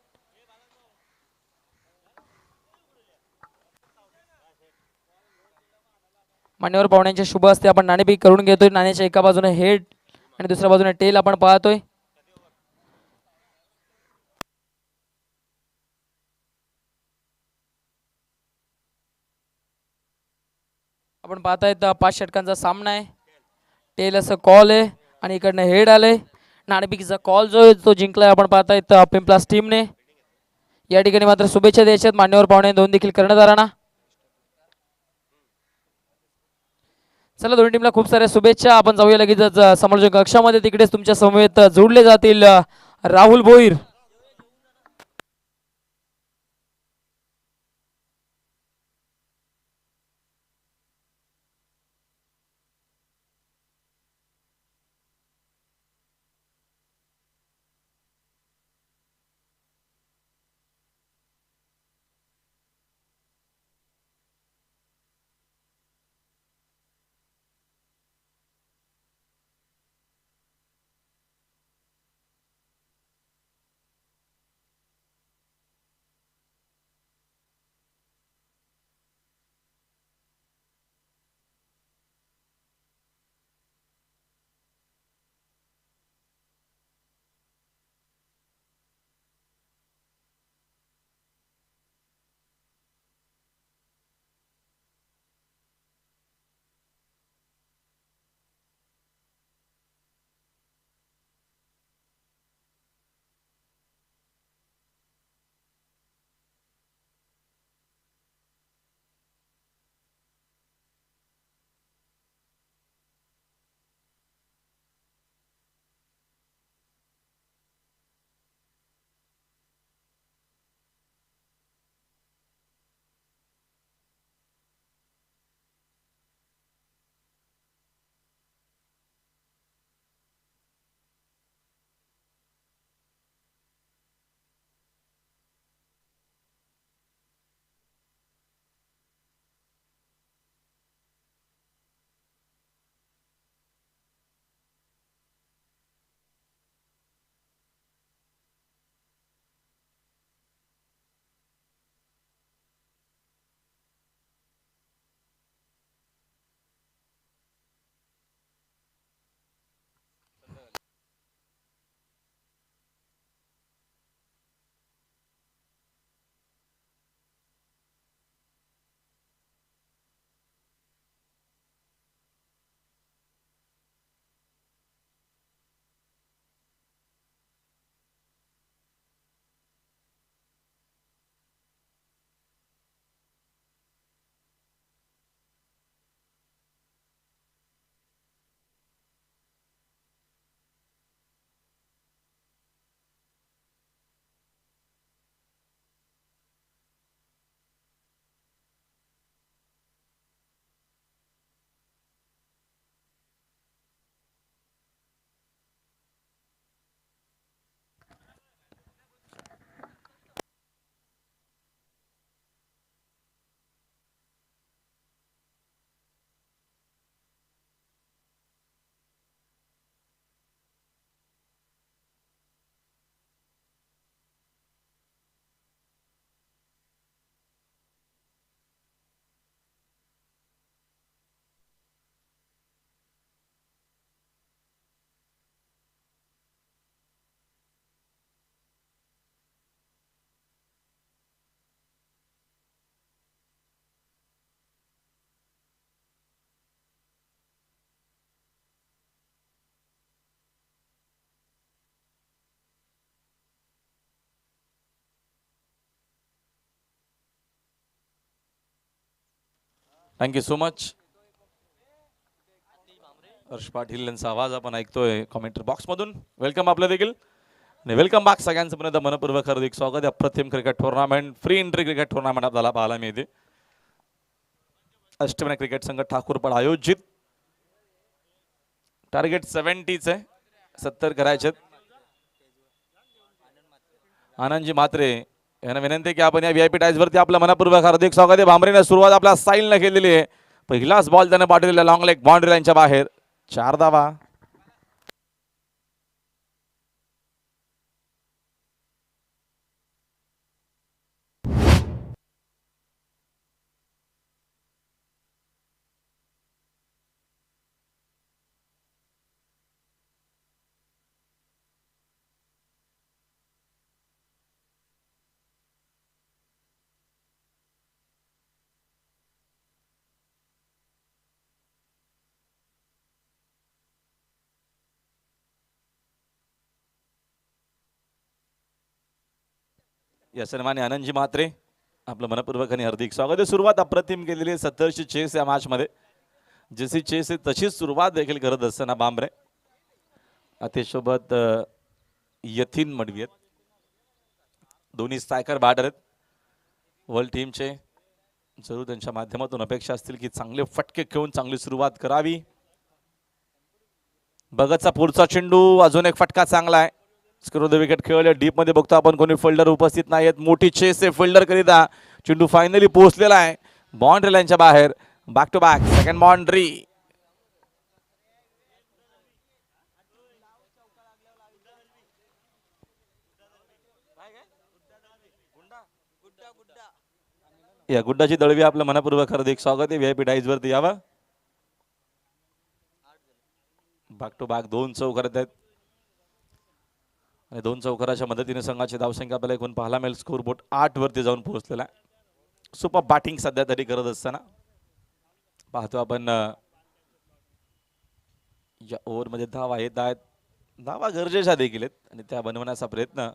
मान्यवर पाहुण्यांच्या शुभ हस्ते आपण नाणेफेक करून घेतोय. नाण्याच्या एका बाजूने हेड आणि दुसऱ्या बाजूने टेल आपण पाहतोय. आपण पाहतायत 5 षटकांचा सामना आहे. टेल असं कॉल आहे आणि इकडनं हेड आलंय. नाणेफेकीचा कॉल जो आहे तो जिंकलाय आपण पाहतायत पिंपलास टीमने. या ठिकाणी मात्र शुभेच्छा द्यायच्यात मान्यवर पाहुणे दोन देखील कर्णधारांना. चला दोन्ही टीमला खूप साऱ्या शुभेच्छा. आपण जाऊया लगेच समालोचन कक्षामध्ये, तिकडेच तुमच्या समवेत जोडले जातील Rahul Bhoir. Thank you so much. Harsh Patil यांचा आवाज आपण ऐकतोय कॉमेंट्री बॉक्समधून. वेलकम आपलं देखील आणि वेलकम बॅक सगळ्यांचं पुन्हा मनपूर्वक हार्दिक स्वागत आहे. अप्रतिम cricket tournament, free entry cricket tournament आपल्याला पाहायला मिळते. अष्टविनायक क्रिकेट संघ ठाकूरपड आयोजित. टार्गेट 70 आहे, 70 करायचे. आनंदजी म्हात्रे यांना विनंती की आपण या VIP टाईज वरती आपलं मनपूर्वक हार्दिक स्वागत आहे. भांबरेने सुरुवात आपल्या स्टाईलने केलेली आहे. पहिलाच बॉल त्याने पाठवलेला लॉंग लेग बाउंड्री लाईनच्या बाहेर. 4 धावा. या सन्मान्य आनंदजी म्हात्रे आपलं मनपूर्वक आणि हार्दिक स्वागत आहे. सुरुवात अप्रतिम केलेली आहे 70ची चेस या मॅच मध्ये. जशी चेस आहे तशीच सुरुवात देखील करत असताना बांबरे अतिशोबत यतीन मडवी आहेत. दोन्ही स्ट्रायकर बॅटर आहेत. वर्ल्ड टीमचे जरूर त्यांच्या माध्यमातून अपेक्षा असतील की चांगले फटके खेळून चांगली सुरुवात करावी. भगतचा पुढचा चेंडू, अजून एक फटका चांगला आहे. विकेट खेळले डीप मध्ये बघतो आपण, कोणी फिल्डर उपस्थित नाहीत. मोठी चेस आहे फिल्डर करिता. चेंडू फायनली पोहोचलेला आहे बाउंड्री लाईनच्या बाहेर. Back to back second boundary. या गुड्डाची दळवी आपलं मनपूर्वक हार्दिक स्वागत आहे. VIP टाईज वरती यावं. बॅक टू बॅक 2 चौकार आहेत आणि 2 चौकाराच्या मदतीने संघाची धावसंख्या आपल्याला एकूण पाहायला मिळेल. स्कोर बोर्ड 8 वरती जाऊन पोहोचलेला आहे. सुपर बॅटिंग सध्या तरी करत असताना पाहतो आपण या ओव्हरमध्ये धावा येत आहेत. धावा गरजेच्या देखील आहेत आणि त्या बनवण्याचा प्रयत्न.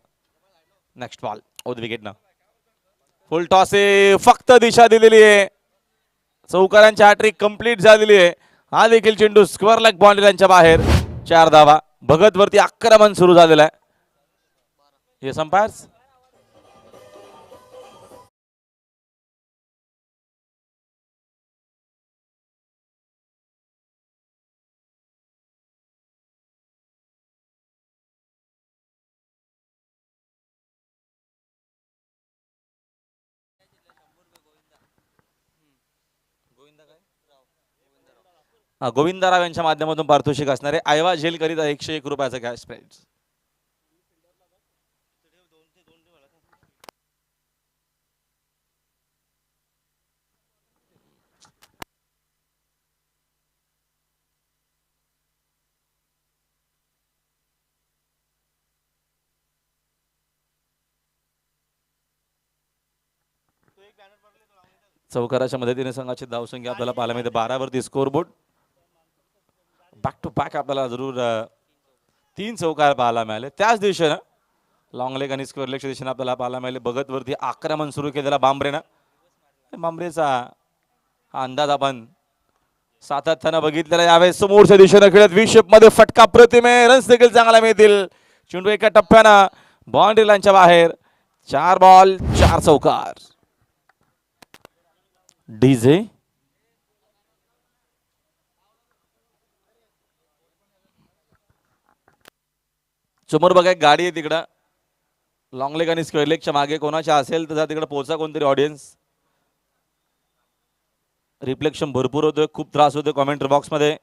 नेक्स्ट बॉल ओद विकेटनं फुल टॉस आहे. फक्त दिशा दिलेली आहे. चौकारांची हॅट्रिक कंप्लीट झालेली आहे. हा देखील चेंडू स्क्वेअर लेग बाउंड्री लाईनच्या बाहेर. 4 धावा. भगत वरती आक्रमण सुरू झालेलं आहे. हे संपायर्स गोविंदराव यांच्या माध्यमातून पारितोषिक असणारे आयवा जेल करीता 101 रुपयाचा कॅश प्राइज. चौकाराच्या मदतीने संघाची धावसंख्या आपल्याला पाहायला मिळते 12 वरती score board. Back to back आपल्याला जरूर 3 चौकार पाहायला मिळाले. त्याच दिशेनं लॉंग लेग आणि स्क्वेअर लेगच्या दिशेने आपल्याला पाहायला मिळाले. भगत वरती आक्रमण सुरू केलेला बांबरेनं. बांबरेचा हा अंदाज आपण सातत्यानं बघितलेला. यावेळेस समोरच्या दिशेनं खेळत विशेप मध्ये फटका प्रतिमे. रन्स देखील चांगला मिळतील. चेंडू एका टप्प्यानं बाउंड्री लाईनच्या बाहेर. 4 बॉल 4 चौकार. डीजे समोर बघा एक गाडी आहे तिकडं. लॉंग लेग आणि स्क्वेअर लेगच्या मागे कोणाच्या असेल तर तिकडे पोहोचा कोणतरी ऑडियन्स. रिफ्लेक्शन भरपूर होतोय, खूप त्रास होतोय कॉमेंट्री बॉक्स मध्ये.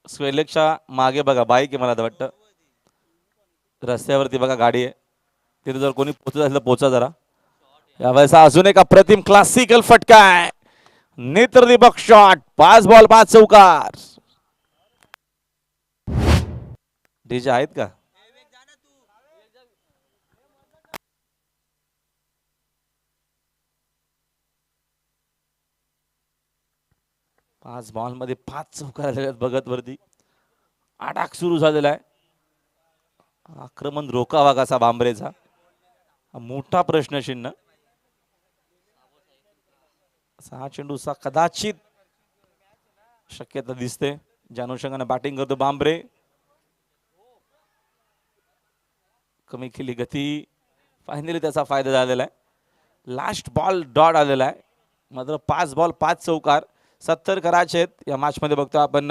स्क्वेअर लेगच्या मागे बघा बाईक आहे मला वाटतं. रस्त्यावरती बघा गाडी आहे. तिथे जर कोणी पोहोचत असेल तर पोहोचा जरा. यावेळेस अजून एक अप्रतिम क्लासिकल फटका आहे. नेत्रदीपक शॉट. 5 बॉल 5 चौकार. डीजे आहेत का? पाच बॉल मध्ये 5 चौकार आलेले आहेत भगत वरती. अटॅक सुरू झालेला आहे. आक्रमण रोकावा कसा बांबरेचा, मोठा प्रश्नचिन्ह. 6 चेंडूचा कदाचित शक्यता दिसते, ज्या अनुषंगाने बॅटिंग करतो बांबरे. कमी केली गती, फायनली त्याचा फायदा झालेला आहे. लास्ट बॉल डॉट आलेला आहे, मात्र 5 बॉल 5 चौकार 70 करायचे आहेत या मॅच मध्ये. बघतो आपण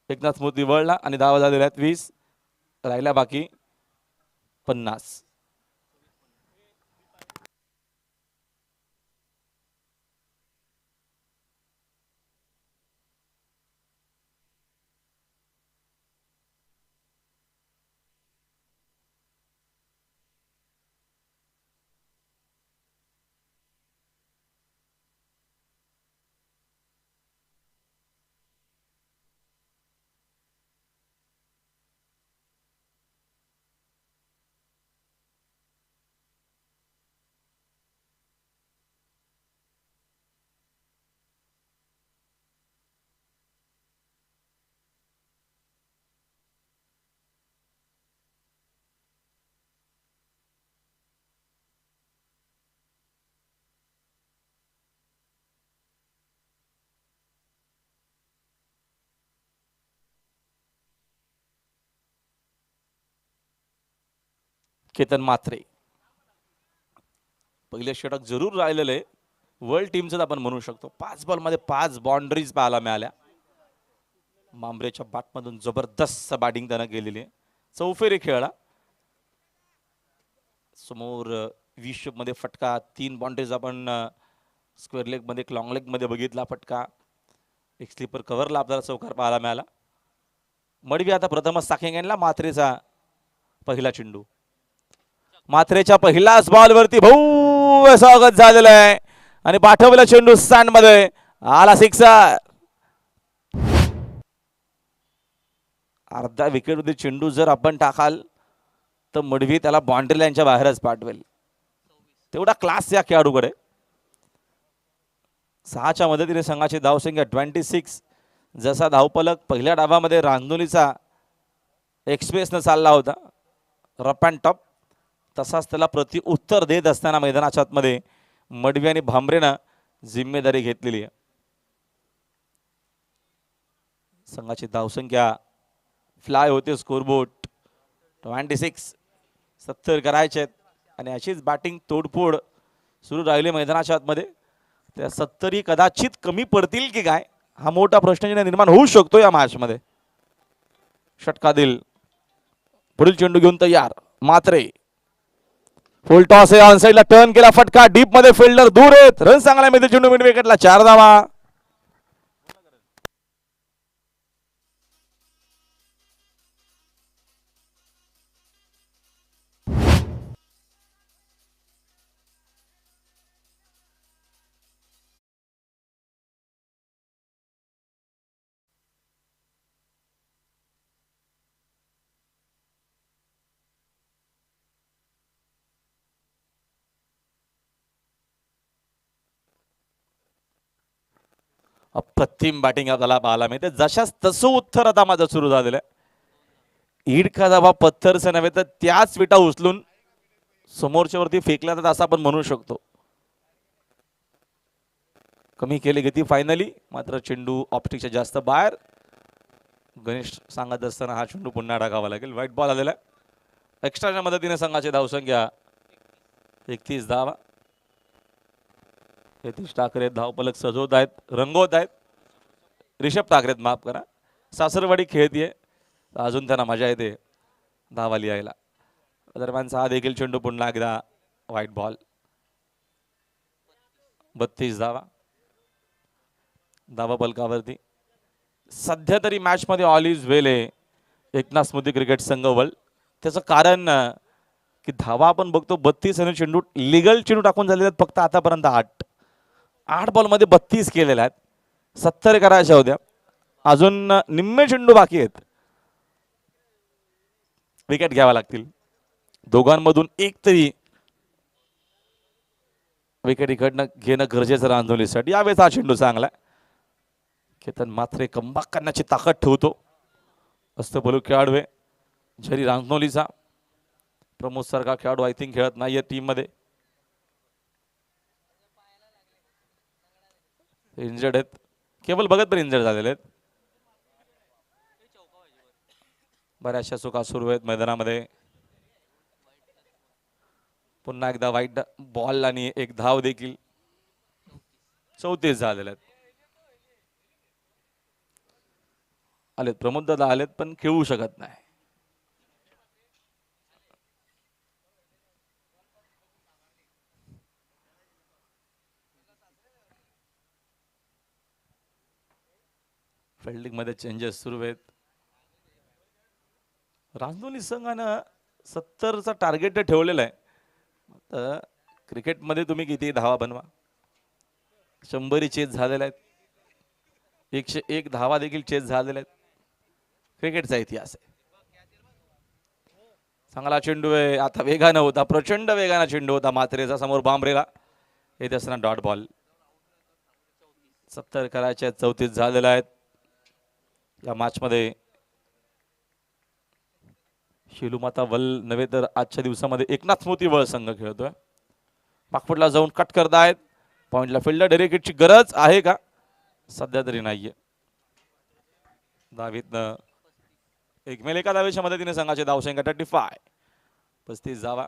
एकनाथ मोदी वळला आणि धावा झालेल्या आहेत 20, राहिला बाकी 50. केतन मात्रे पहिले षटक जरूर राहिलेले वर्ल्ड टीमचं आपण म्हणू शकतो. 5 बॉल मध्ये 5 बाउंड्रीज पाहायला मिळाल्या. मांबरेच्या बॅटमधून जबरदस्त बॅटिंग त्यानं केलेली आहे. चौफेरी खेळला, समोर विश्व मध्ये फटका, 3 बाउंड्रीज आपण स्क्वेअर लेग मध्ये, एक लॉंग लेग मध्ये बघितला फटका, एक स्लीपर कव्हरला आपल्याला चौकार पाहायला मिळाला. मडवी आता प्रथमच साखेंगेनला मात्रेचा पहिला चेंडू. मात्रेच्या पहिल्याच बॉलवरती भव्य स्वागत झालेलं आहे आणि पाठवला चेंडू स्टँड मध्ये, आला सिक्सर. अर्धा विकेटमध्ये चेंडू जर आपण टाकाल तर मडवी त्याला बाउंड्री लाईनच्या बाहेरच पाठवेल, तेवढा क्लास या खेळाडूकडे. 6च्या मदतीने संघाची धावसंख्या 26. जसा धावपलक पहिल्या डावामध्ये रांगोलीचा एक्सप्रेसनं चालला होता रफ अँड टप, तसाच त्याला प्रति उत्तर देत असताना मैदानाच्या आतमध्ये मडवी आणि भांबरेनं जिम्मेदारी घेतलेली आहे. संघाची धावसंख्या फ्लाय होते, स्कोरबोर्ड 26. 70 करायचे आहेत आणि अशीच बॅटिंग तोडफोड सुरू राहिली मैदानाच्या आतमध्ये. त्या 70 कदाचित कमी पडतील की काय, हा मोठा प्रश्न निर्माण होऊ शकतो या मॅच मध्ये. षटका दिल, पुढील चेंडू घेऊन तयार मात्रे. फुल टॉस आहे, ऑन साइडला टर्न केला, फटका डीप मध्ये, फिल्डर दूर आहेत, रन चांगला मिळते, चेंडू मिड विकेटला, 4 धावा. अप्रतिम बॅटिंग आपल्याला पाहायला मिळते. जशाच तसं उत्तर आता माझं सुरू झालेलं आहे. ईड का दाबा पत्थरचं नव्हे तर त्याच विटा उचलून समोरच्या वरती फेकल्या तर असं आपण म्हणू शकतो. कमी केली गती फायनली, मात्र चेंडू ऑप्टिकच्या जास्त बाहेर. गणेश सांगत असताना हा चेंडू पुन्हा टाकावा लागेल. व्हाईट बॉल आलेला आहे. एक्स्ट्राच्या मदतीने संघाची धावसंख्या 31 धावा. यतीश ठाकरे धावपलक सजवत आहेत, रंगवत आहेत. रिषभ ठाकरे माफ करा, सासरवाडी खेळतीये, अजून त्यांना मजा येते धावा लिहायला. दरम्यान 6 देखील चेंडू पुन्हा एकदा व्हाईट बॉल. 32 धावा धावा पलकावरती. सध्या तरी मॅच मध्ये ऑल इज वेल आहे एकनाथ स्मृती क्रिकेट संघ वर्ल्ड. त्याचं कारण की धावा आपण बघतो 32 आणि चेंडू लिगल चेंडू टाकून झालेले आहेत फक्त आतापर्यंत 8 बॉल मध्ये 32 केलेल्या आहेत. 70 करायच्या होत्या, अजून निम्मे चेंडू बाकी आहेत. विकेट घ्यावा लागतील दोघांमधून एक तरी. विकेट इकडनं घेणं गरजेचं रांधोलीसाठी. यावेळेस हा चेंडू चांगला. केतन मात्रे कमबॅक करण्याची ताकद ठेवतो. अस्तबलू खेळाडू आहे, झरी रांगनोलीचा. प्रमोद सारखा खेळाडू आय थिंक खेळत नाहीये टीम मध्ये. इंजर्ड आहेत, केवळ बघत पण इंजर्ड झालेले आहेत. बऱ्याचशा चुका सुरू आहेत मैदानामध्ये. पुन्हा एकदा वाईट बॉल आणि एक धाव देखील. 34 झालेले आहेत. आलेत प्रमोद दादा आलेत पण खेळू शकत नाही. फिल्डिंग मध्ये चेंजेस सुरू आहेत. रांजणोली संघानं 70चा टार्गेट ठेवलेला आहे. तर क्रिकेटमध्ये तुम्ही किती धावा बनवा, 100 चेस झालेल्या आहेत, 101 धावा देखील चेस झालेल्या आहेत. क्रिकेटचा इतिहास आहे. चांगला चेंडू आहे, आता वेगानं होता, प्रचंड वेगानं चेंडू होता मात्रेचा समोर बांबरेला. येत असताना डॉट बॉल. 70 करायचे 34 झालेल्या आहेत या मॅचमध्ये. शेलूमाता वल नव्हे तर आजच्या दिवसामध्ये एकनाथ मोती वळ संघ खेळतोय. पाकफुटला जाऊन कट करतायत. पॉइंटला फिल्डर डेरिकेटची गरज आहे का? सध्या तरी नाहीये. दावीतनं एका धावेच्या मदतीने संघाचे धावसंख्या 35. 35 धावा.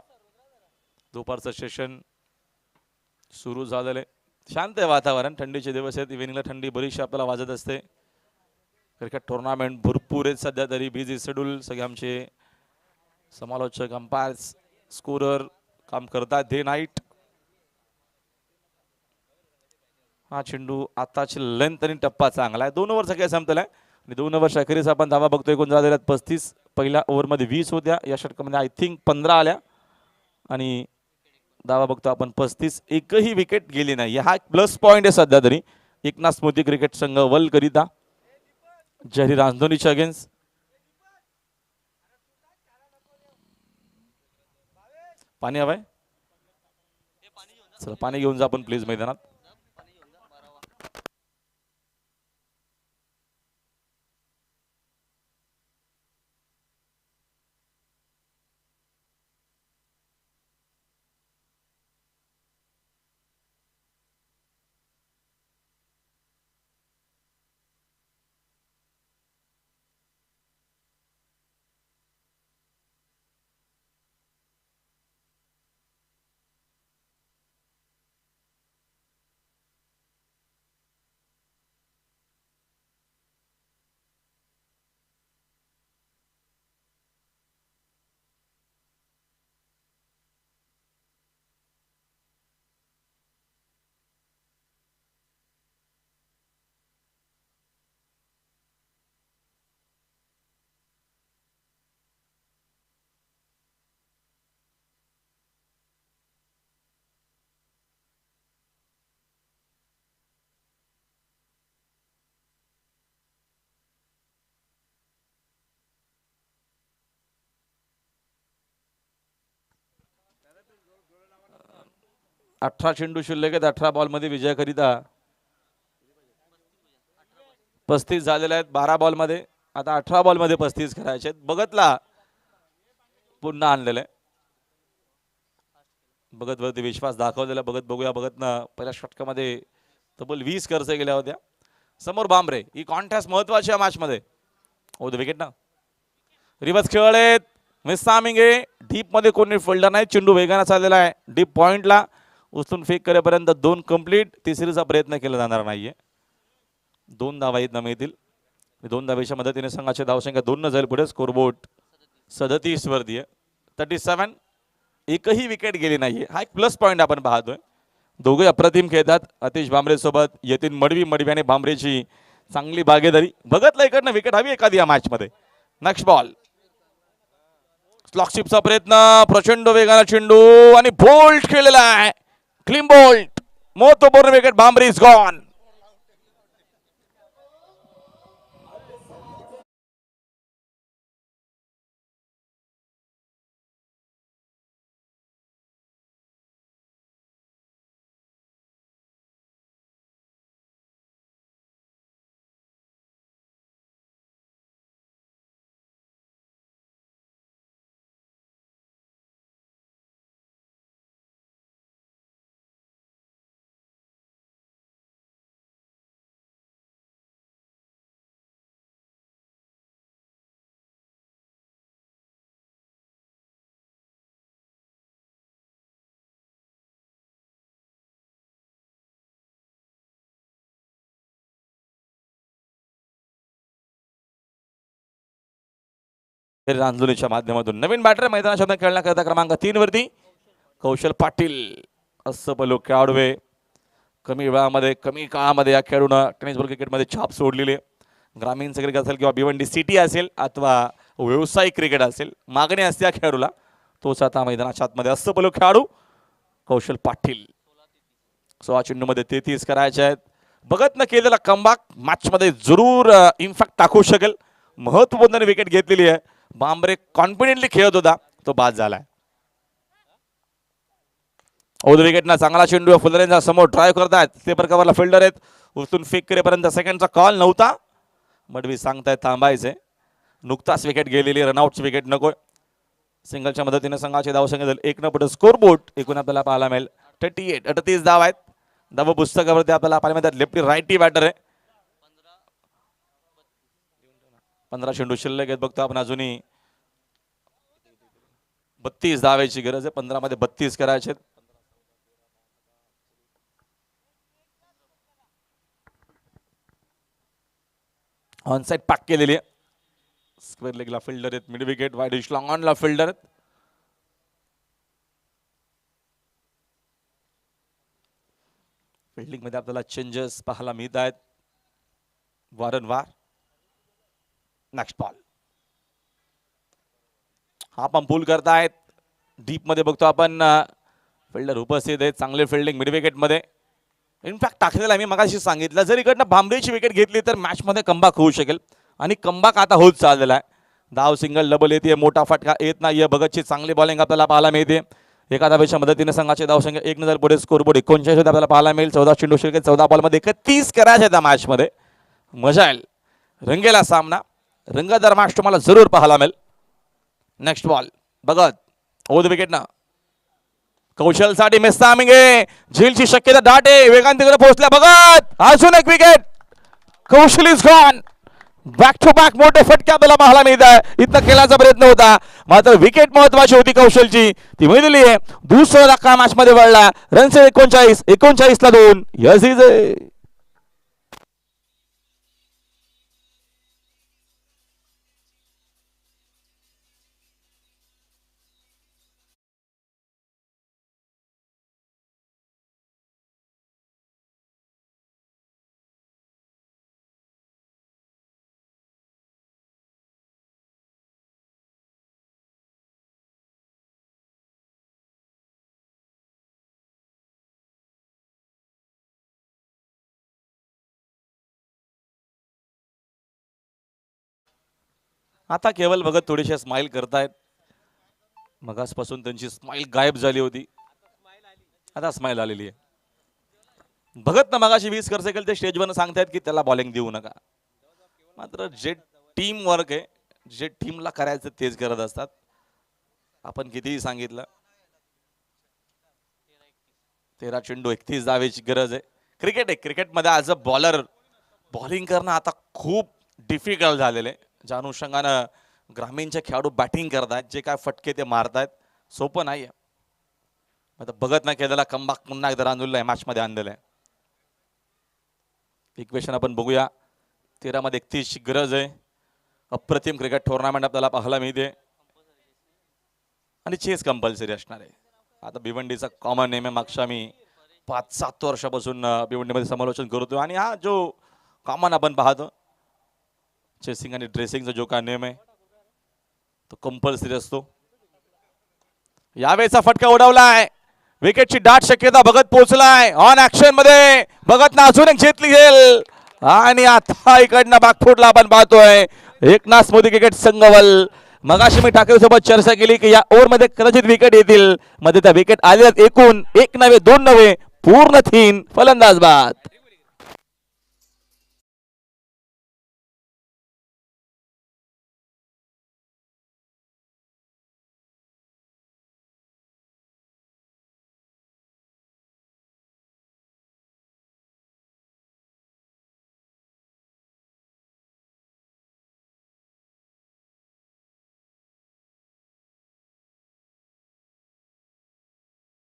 दुपारचं सेशन सुरू झालेले. शांत आहे वातावरण, थंडीचे दिवस आहेत. इव्हिनिंगला थंडी बरीचशी आपल्याला वाजत असते. क्रिकेट टुर्नामेंट भरपूर आहेत सध्या तरी. Busy schedule. सगळे आमचे समालोचक, अंपायर्स, स्कोरर काम करतात डे नाईट. हा चेंडू आताची लेंथ आणि टप्पा चांगला आहे. 2 ओव्हरचा खेळ संपलेला आहे आणि 2 ओव्हरच्या अखेरीस आपण धावा बघतोय. एकूण झालेल्या 35. पहिल्या ओव्हरमध्ये 20 होत्या. या षटकामध्ये आय थिंक 15 आल्या आणि धावा बघतो आपण 35. एकही विकेट गेली नाही. हा प्लस पॉइंट आहे सध्या तरी एकनाथ स्मृती क्रिकेट संघ वल करिता. जरी रांजणोलीच्या अगेन्स्ट. पाणी हवंय, चला पाणी घेऊन जा आपण प्लीज मैदानात. अठरा चेंडू शिल्लक आहेत. 18 बॉल मध्ये विजय करिता 35 झालेले आहेत. 12 बॉल मध्ये. आता 18 बॉल मध्ये 35 करायचे आहेत. बघतला पुन्हा आणलेलं आहे. बघत वरती विश्वास दाखवलेला. बघत बघूया. बघत ना पहिल्या षटकामध्ये तब्बल 20 खर्च केल्या होत्या. समोर बांबरे. ही कॉन्टेस्ट महत्वाची आहे मॅच मध्ये. ओ द विकेट ना. रिवर्स खेळलेत. मिसामिंगे डीप मध्ये कोणी फिल्डर नाही. चेंडू वेगाने चाललेला आहे डीप पॉइंटला. उचलून फेक करेपर्यंत 2 कंप्लीट. तिसरीचा प्रयत्न केला जाणार नाहीये. 2 धावा येत मिळतील. 2 धावेच्या मदतीने संघाची धावसंख्या 2 न जाईल पुढे. स्कोरबोर्ड 37 वरती आहे. 37. एकही विकेट गेली नाहीये. हा एक प्लस पॉइंट आपण पाहतोय. दोघे अप्रतिम खेळतात. अतिश भांबरे सोबत यतीन मडवी. मडवी आणि भांबरेची चांगली भागीदारी. बघतला इकडनं विकेट हवी एखादी या मॅच मध्ये. Next ball. स्लॉकशिपचा प्रयत्न. प्रचंड वेगाने चेंडू आणि बोल्ट केलेला आहे. Clean bowled. महत्वपूर्ण विकेट. Bhambre is gone. रांजोलीच्या माध्यमातून नवीन बॅटर मैदानाच्या खेळण्याकरता क्रमांक 3 वरती कौशल पाटील असं पलो खेळाडू आहे. कमी वेळामध्ये कमी काळामध्ये या खेळाडूनं टेनिस बॉल क्रिकेटमध्ये छाप सोडलेली आहे. ग्रामीण क्रिकेट असेल किंवा भिवंडी सिटी असेल अथवा व्यावसायिक क्रिकेट असेल, मागणी असते या खेळाडूला. तोच आता मैदानाच्या आतमध्ये असं पलो खेळाडू कौशल पाटील. 16 चेंडूमध्ये 33 करायचे आहेत. बघत न केलेला कमबॅक मॅचमध्ये जरूर इम्पॅक्ट टाकू शकेल. महत्वपूर्ण विकेट घेतलेली आहे. बांबरे कॉन्फिडेंटली खेळत होता, तो बाद झालाय. विकेटना चांगला चेंडू फुलरेंचा समोर ड्राईव्ह करतायत. स्लीपर कव्हरला फिल्डर आहेत. उचलून फेक करेपर्यंत सेकंडचा कॉल नव्हता. मडवी सांगतायत थांबायचे. नुकताच विकेट गेलेली, रनआउटची विकेट नकोय. सिंगलच्या मदतीने संघाचे धावसंख्या 1 न पट स्कोर बोर्ड एकूण आपल्याला पाहायला मिळेल 38 धाव आहेत. धाव पुस्तकावरती आपल्याला पाहायला मिळतात. लेफ्टी राईटी बॅटर आहे. 15 चेंडू शिल्लक आहेत. बघतो आपण अजूनही 32 धावायची गरज आहे. 15 मध्ये 32 करायचे. ऑन साइड पॅक केलेली आहे. स्क्वेअर लेगला फिल्डर आहेत. मिड विकेट वाईड डिश लॉंग ऑनला फिल्डर आहेत. फिल्डिंग मध्ये आपल्याला चेंजेस पाहायला मिळत आहेत वारंवार. नेक्स्ट बॉल हा पण पूल करतायत. डीप मध्ये बघतो आपण फिल्डर उपस्थित आहेत. चांगले फिल्डिंग मिड विकेट मध्ये. इनफॅक्ट टाकलेला मी मगाशी सांगितलं, जर इकडनं भांबरेची विकेट घेतली तर मॅच मध्ये कमबॅक होऊ शकेल आणि कमबॅक आता होत चाललेला आहे. धाव सिंगल डबल येते, मोठा फटका येत नाहीये. भगतची चांगली बॉलिंग आपल्याला पाहायला मिळते. एका धावेच्या मदतीने संघाचे धावसंख्या 1 नजर पुढे स्कोरबोर्ड 39 आपल्याला पाहायला मिळेल. 14 चेंडू शिल्लक 14 बॉलमध्ये 31 करायचे त्या मॅच मध्ये. मजा येईल. रंगेला सामना, रंगतदार मॅच तुम्हाला जरूर पाहायला मिळेल. नेक्स्ट बॉल बघत विकेट ना कौशलसाठी मिस टायमिंग आहे. झीलची शक्यता दाट आहे. वेगाने तिकडे पोहोचल्या. बघत अजून एक wicket. Kaushal is gone. Back to back मोठे फटके आपल्याला पाहायला मिळत आहे. इथं खेळायचा प्रयत्न होता, मात्र विकेट महत्वाची होती कौशलची, ती मिळाली आहे. दुसरा धक्का मॅच मध्ये वळला. रन्स 39 ला 2. यस इज आता केवळ बघत थोडीशी स्माइल करतायत. मगासपासून त्यांची स्माइल गायब झाली होती, आता स्माइल आलेली आहे. भगत ना मगाशी 20 कर सेकंड ते स्टेजवर सांगतायत की त्याला बॉलिंग देऊ नका, मात्र जे टीम वर्क आहे, जे टीमला करायचं तेच करत असतात. आपण कितीही सांगितलं 13 चेंडू 31 धावेची गरज आहे. क्रिकेट आहे, क्रिकेटमध्ये ॲज अ बॉलर बॉलिंग करणं आता खूप डिफिकल्ट झालेलं आहे. ज्या अनुषंगानं ग्रामीणचे खेळाडू बॅटिंग करतायत, जे काय फटके ते मारतायत, सोपं नाही आहे. आता बघत ना केलेला कमबॅक पुन्हा एकदा रांजोलीला मॅच मध्ये आणलेलं आहे. इक्वेशन आपण बघूया. 13 मध्ये 31 ची गरज आहे. अप्रतिम क्रिकेट टुर्नामेंट आपल्याला पाहायला मिळते आणि चेस कंपल्सरी असणार आहे. आता भिवंडीचा कॉमन नेम आहे. मागच्या मी 5-7 वर्षापासून भिवंडीमध्ये समालोचन करतो आणि हा जो कॉमन आपण पाहतो चेसिंग आणि ड्रेसिंगचा जो काय नेम आहे तो कंपल्सरी असतो. यावेळेचा फटका उडवलाय. विकेटची दाट शक्यता. भगत पोहोचलाय ऑन ऍक्शन मध्ये. भगत ना अजून एक घेतली गेल आणि आता इकडनं बॅकफुटला आपण पाहतोय एकनाथ मोदी क्रिकेट संघवल. मगाशी मी ठाकरे सोबत चर्चा केली की या ओव्हर मध्ये कदाचित विकेट येतील, मध्ये त्या विकेट आलेल्यात. एकूण 1 नव्हे 2 नव्हे पूर्ण 3 फलंदाज बाद.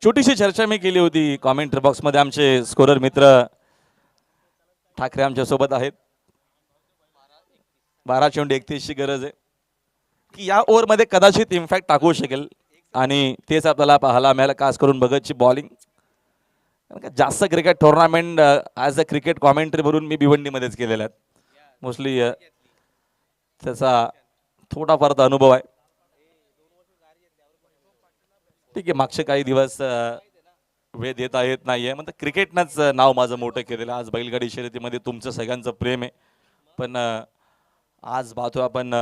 छोटीशी चर्चा मी केली होती कॉमेंट्री बॉक्स मध्ये. आमचे स्कोरर मित्र ठाकरे आमच्या सोबत आहेत. 12 चेंडू 31 ची गरज आहे. की या ओव्हरमध्ये कदाचित इम्पॅक्ट टाकू शकेल आणि तेच आपल्याला पाहायला मिळालं. खास करून भगतची बॉलिंग. जास्त cricket tournament as a cricket commentary म्हणून मी भिवंडीमध्येच केलेल्या आहेत. मोस्टली त्याचा थोडाफार अनुभव आहे. ठीक आहे, मागचे काही दिवस वेळ देता येत नाहीये. म्हणजे क्रिकेटनंच नाव माझं मोठं केलेलं. आज बैलगाडी शर्यतीमध्ये तुमचं सगळ्यांचं प्रेम आहे. पण आज पाहतो आपण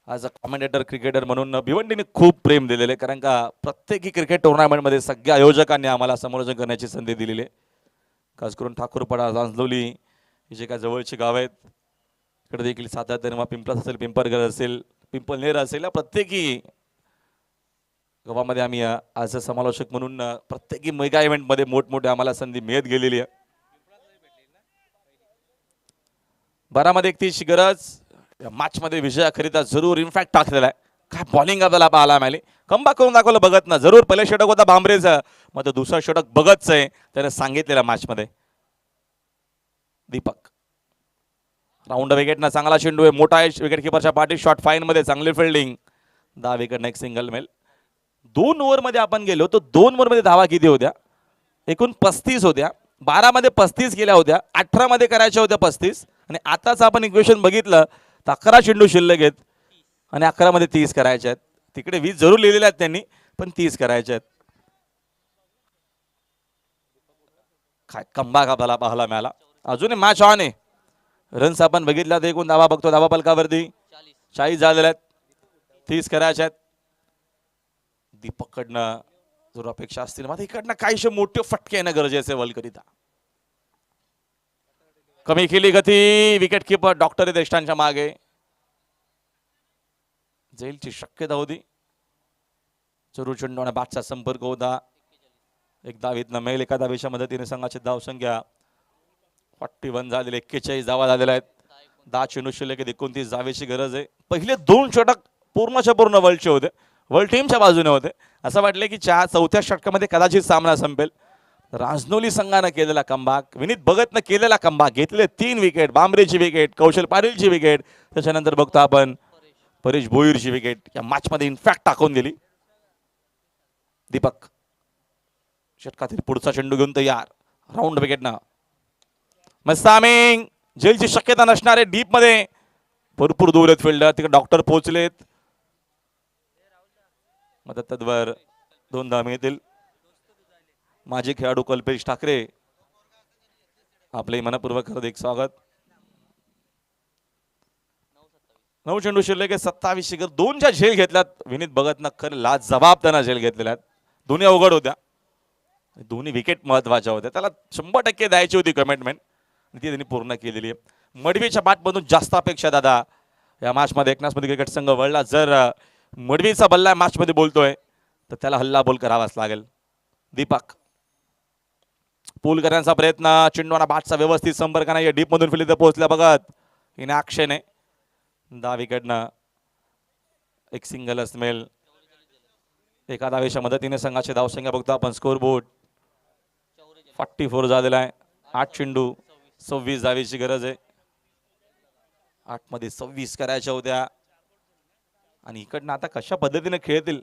ॲज अ कॉमेंटेटर क्रिकेटर म्हणून भिवंडीने खूप प्रेम दिलेलं आहे. कारण का प्रत्येकी क्रिकेट टुर्नामेंटमध्ये सगळ्या आयोजकांनी आम्हाला समालोचन करण्याची संधी दिलेली आहे. खास करून ठाकूरपाडा, रांजलोली ही जे काय जवळची गाव आहेत, इकडे देखील सातत्याने पिंपळस असेल, पिंपरगर असेल, पिंपलनेर असेल, या प्रत्येकी गावामध्ये आम्ही ॲज अ समालोचक म्हणून प्रत्येकी मेगा इव्हेंटमध्ये मोठमोठे आम्हाला संधी मिळत गेलेली आहे. 12 मध्ये 31 गरज या मॅचमध्ये विजयाकरिता जरूर इम्पॅक्ट टाकलेला आहे. काय बॉलिंग आपल्याला पाहायला मिळाली. कमबॅक करून दाखवलं बघत ना. जरूर पहिले षटक होता भांबरेचं, मग तो दुसरा षटक बघतच आहे त्याने सांगितलेला मॅचमध्ये. दीपक राऊंड विकेटनं चांगला चेंडू आहे. मोठा आहे विकेट किपरच्या पाठी. शॉट फाईन मध्ये चांगली फिल्डिंग. 10 विकेट एक सिंगल मेल. 2 ओव्हरमध्ये आपण गेलो तर 2 ओव्हरमध्ये धावा किती होत्या? एकूण 35 होत्या. 12 मध्ये 35 केल्या होत्या. 18 मध्ये करायच्या होत्या 35. आणि आताच आपण इक्वेशन बघितलं तर 11 चेंडू शिल्लक आहेत आणि 11 मध्ये 30 करायचे आहेत. तिकडे 20 जरूर लिहिलेले आहेत त्यांनी, पण 30 करायचे आहेत. काय कमबॅक आपल्याला पाहायला मिळाला. अजूनही मॅच ऑन आहे. रन्स आपण बघितला तर एकूण धावा बघतो. धावा पलकावरती 40 झालेल्या आहेत. 30 करायच्या आहेत. दीपककडनं जर अपेक्षा असतील मात्र इकडनं काहीशे मोठे फटके येणं गरजेचे वलकरिता. कमी केली गती. विकेट किपर डॉक्टर देशटांच्या मागे. जाईलची शक्यता होती. जरूर चेंडू आणि बॅटचा संपर्क होता. एक धावीतनं मेल. एका धावेच्या मदतीने संघाची धावसंख्या 41 झालेली. 41 धावा झालेल्या आहेत. 10 चेंडू शिल्लक. 29 धावेची गरज आहे. पहिले 2 षटक पूर्णच्या पूर्ण वर्ल्डचे होते. वर्ल्ड टीमच्या बाजूने होते. असं वाटले की चौथ्या षटकामध्ये कदाचित सामना संपेल. रांजनोली संघानं केलेला कमबॅक. विनीत भगतनं केलेला कमबॅक. घेतले 3 विकेट. बांबरेची विकेट, कौशल पाटीलची विकेट, त्याच्यानंतर बघतो आपण परेश भोईरची विकेट या मॅचमध्ये इनफॅक्ट टाकून दिली. दीपक षटकातील पुढचा चेंडू घेऊन तयार. राऊंड विकेटनं मस्त टायमिंग. जेलची शक्यता नसणार आहे. डीप मध्ये भरपूर दूर आहेत फिल्डर. तिकडे डॉक्टर पोहोचलेत. मदत तत्वर 2 धावा मिळतील. माजी खेळाडू कल्पेश ठाकरे आपले मनपूर्वक हार्दिक स्वागत. 9 चेंडू शिल्लक. 27 शिखर. 2 ज्या झेल घेतल्यात विनीत भगतनं खरं लाजवाब त्यांना झेल घेतलेल्या आहेत. दोन्ही अवघड होत्या. दोन्ही विकेट महत्वाच्या होत्या. त्याला 100% द्यायची होती कमिटमेंट, ती त्यांनी पूर्ण केलेली आहे. मडवीच्या बॅटमधून जास्त अपेक्षा दादा या मॅचमध्ये एकनाथमध्ये क्रिकेट संघ वळला. जर मडवीचा बल्ला मॅचमध्ये बोलतोय तर त्याला हल्ला बोल करावाच लागेल. दीपक पूल करण्याचा प्रयत्न. चेंडूना बॅटचा व्यवस्थित संपर्क नाही. डीप मधून फिल्ड पोहोचल्या बघत इन ऍक्शन आहे. 10 विकेटनं एक सिंगल असमेल. एका धावेच्या मदतीने संघाची धावसंख्या बघतो आपण. स्कोर बोर्ड 44 झालेला आहे. 8 चेंडू 26 धावेची गरज आहे. 8 मध्ये 26 करायच्या होत्या. आणि इकडनं आता कशा पद्धतीने खेळतील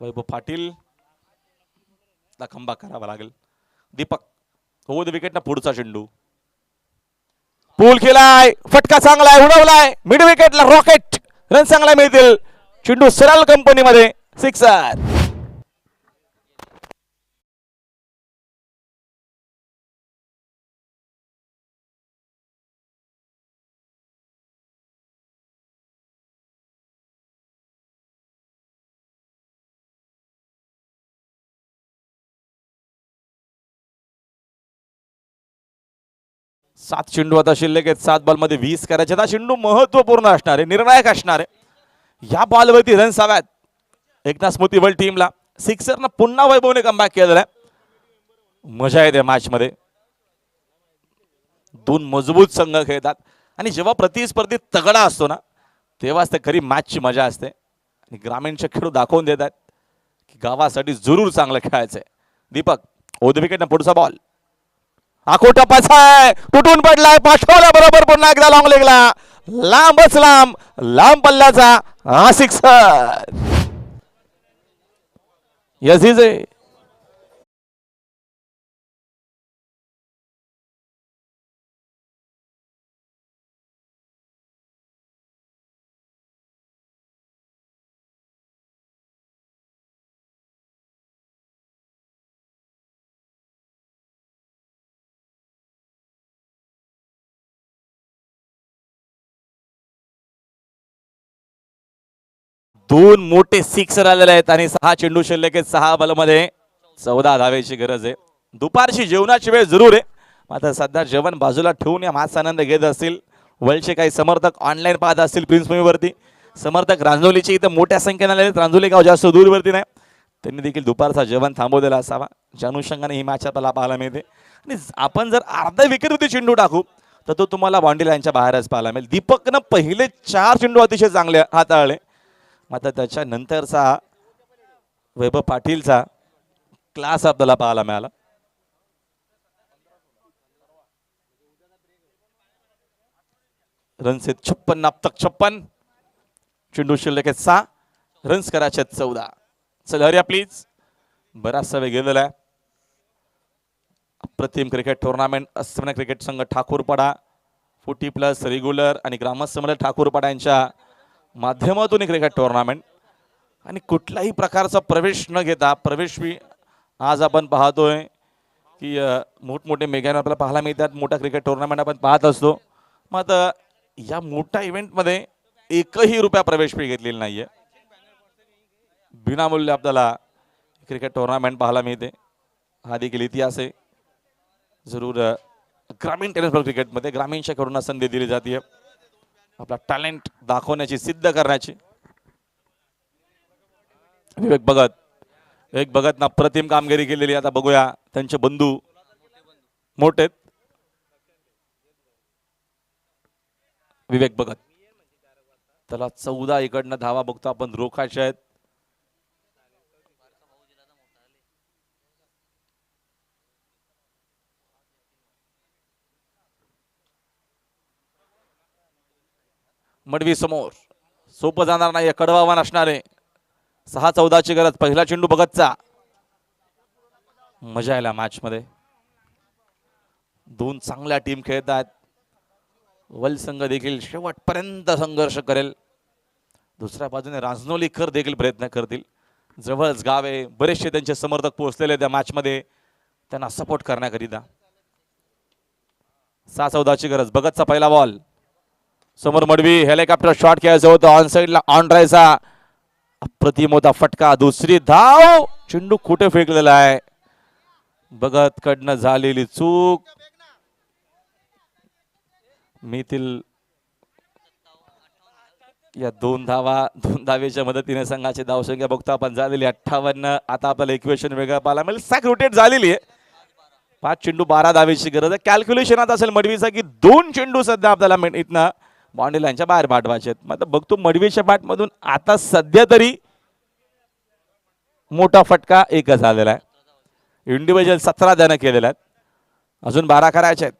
वैभव पाटील. कमबॅक करावा लागेल. दीपक हो विकेटनं पुढचा चेंडू. पूल केलाय. फटका चांगलाय. उडवलाय मिड विकेटला. रॉकेट रन चांगला मिळतील. चेंडू सरळ कंपनीमध्ये. सिक्सर. सात चेंडू आता शिल्लक आहेत. 7 बॉलमध्ये 20 करायचे. हा चेंडू महत्वपूर्ण असणार आहे, निर्णायक असणार आहे. या बॉलवरती रन्स हव्यात एकनाथ स्मृती वर्ल्ड टीमला. सिक्सरनं पुन्हा वैभवने कमबॅक केलेला आहे. मजा येते मॅच मध्ये. 2 मजबूत संघ खेळतात आणि जेव्हा प्रतिस्पर्धी तगडा असतो ना तेव्हाच ते खरी मॅचची मजा असते. आणि ग्रामीणचे खेळू दाखवून देतात की गावासाठी जरूर चांगलं खेळायचंय. दीपक ओद विकेटनं पुढचा बॉल. आखो टप्पाचा आहे, तुटून पडलाय, पाठवल्या बरोबर पुन्हा एकदा लॉंग लेगला, लांबच लांब, लांब पल्ल्याचा हा सिक्सर. Yes is a. दोन मोठे सिक्सर आलेले आहेत आणि 6 चेंडू शिल्लक आहेत. 6 बॉलमध्ये 14 धावेची गरज आहे. दुपारची जेवणाची वेळ जरूर आहे, मात्र सध्या जेवण बाजूला ठेवून या मॅचचा आनंद घेत असतील. वर्ल्डचे काही समर्थक ऑनलाईन पाहत असतील प्रिन्स मूवीवरती. समर्थक रांजोलीचे इथं मोठ्या संख्येने आलेले आहेत. रांजोली गाव जास्त दूरवरती नाही, त्यांनी देखील दुपारचा जेवण थांबवलेला असावा. ज्या अनुषंगाने ही मॅच आपल्याला पाहायला मिळते. आणि आपण जर अर्धा विकेटवरती चेंडू टाकू तर तो तुम्हाला बाउंड्री लाईनच्या बाहेरच पाहायला मिळेल. दीपकनं पहिले 4 चेंडू अतिशय चांगले हाताळले, मात्र त्याच्या नंतरचा वैभव पाटीलचा क्लास आपल्याला पाहायला मिळाला. रन्स आहेत 56, नापतक 56. चेंडू शिल्लक आहेत 6, रन्स करायचे आहेत 14. चल हरिया प्लीज. बराचसा वेळ गेलेला आहे. अप्रतिम क्रिकेट टुर्नामेंट असताना क्रिकेट संघ ठाकूरपाडा 40+ रेग्युलर आणि ग्रामस्थ मंडळ ठाकूरपाडा यांच्या माध्यमातून क्रिकेट टुर्नामेंट आणि कुठलाही प्रकारचा प्रवेश न घेता प्रवेश फी आज आपण पाहतोय की मोठमोठे मेघाने आपल्याला पाहायला मिळतात. मोठा क्रिकेट टुर्नामेंट आपण पाहत असतो, मात्र या मोठ्या इव्हेंटमध्ये एकही रुपया प्रवेश फी घेतलेली नाहीये. विनामूल्य आपल्याला क्रिकेट टुर्नामेंट पाहायला मिळते. हा देखील इतिहास आहे. जरूर ग्रामीण टेनिस बॉल क्रिकेटमध्ये ग्रामीणच्या करूंना संधी दिली जाते आपला टॅलेंट दाखवण्याची, सिद्ध करण्याची. विवेक भगत ना प्रतिम कामगिरी केलेली. आता बघूया त्यांचे बंधू मोठे विवेक भगत, त्याला 14 इकडनं धावा बघतो आपण रोखायच्या आहेत. मडवी समोर, सोपं जाणार नाही, कडवं आव्हान असणार आहे. 6-14ची गरज. पहिला चेंडू भगतचा. मजा आला मॅच मध्ये. दोन चांगल्या टीम खेळतात. वल संघ देखील शेवटपर्यंत संघर्ष करेल. दुसऱ्या बाजूने रांजनोलीकर देखील प्रयत्न करतील. जवळच गाव आहे, बरेचसे त्यांचे समर्थक पोहोचलेले त्या मॅच मध्ये त्यांना सपोर्ट करण्याकरिता. 6-14ची गरज. भगतचा पहिला बॉल. समोर मडवी, हेलिकॉप्टर शॉट खेळायचं होतं ऑन साइडला, ऑन ड्रायचा अप्रतिम होता फटका. दुसरी धाव. चेंडू कुठे फेकलेला आहे. भगत कडनं झालेली चूक. मितील या दोन धावेच्या मदतीने संघाची धावसंख्या बघतो आपण झालेली 58. आता आपल्याला इक्वेशन वेगळं पाहायला मिळेल. सॅक रोटेट झालेली आहे. 5 चेंडू 12 धावेची गरज आहे. कॅल्क्युलेशन आता असेल मडवीचा की 2 चेंडू सध्या आपल्याला इथनं बाउंड्री लाईनच्या बाहेर पाठवायचे आहेत. मग बघतो मडवीच्या बॅटमधून आता सध्या तरी मोठा फटका एकच आलेला आहे. इंडिव्हिज्युअल 17 त्यानं केलेला आहेत, अजून 12 करायचे आहेत.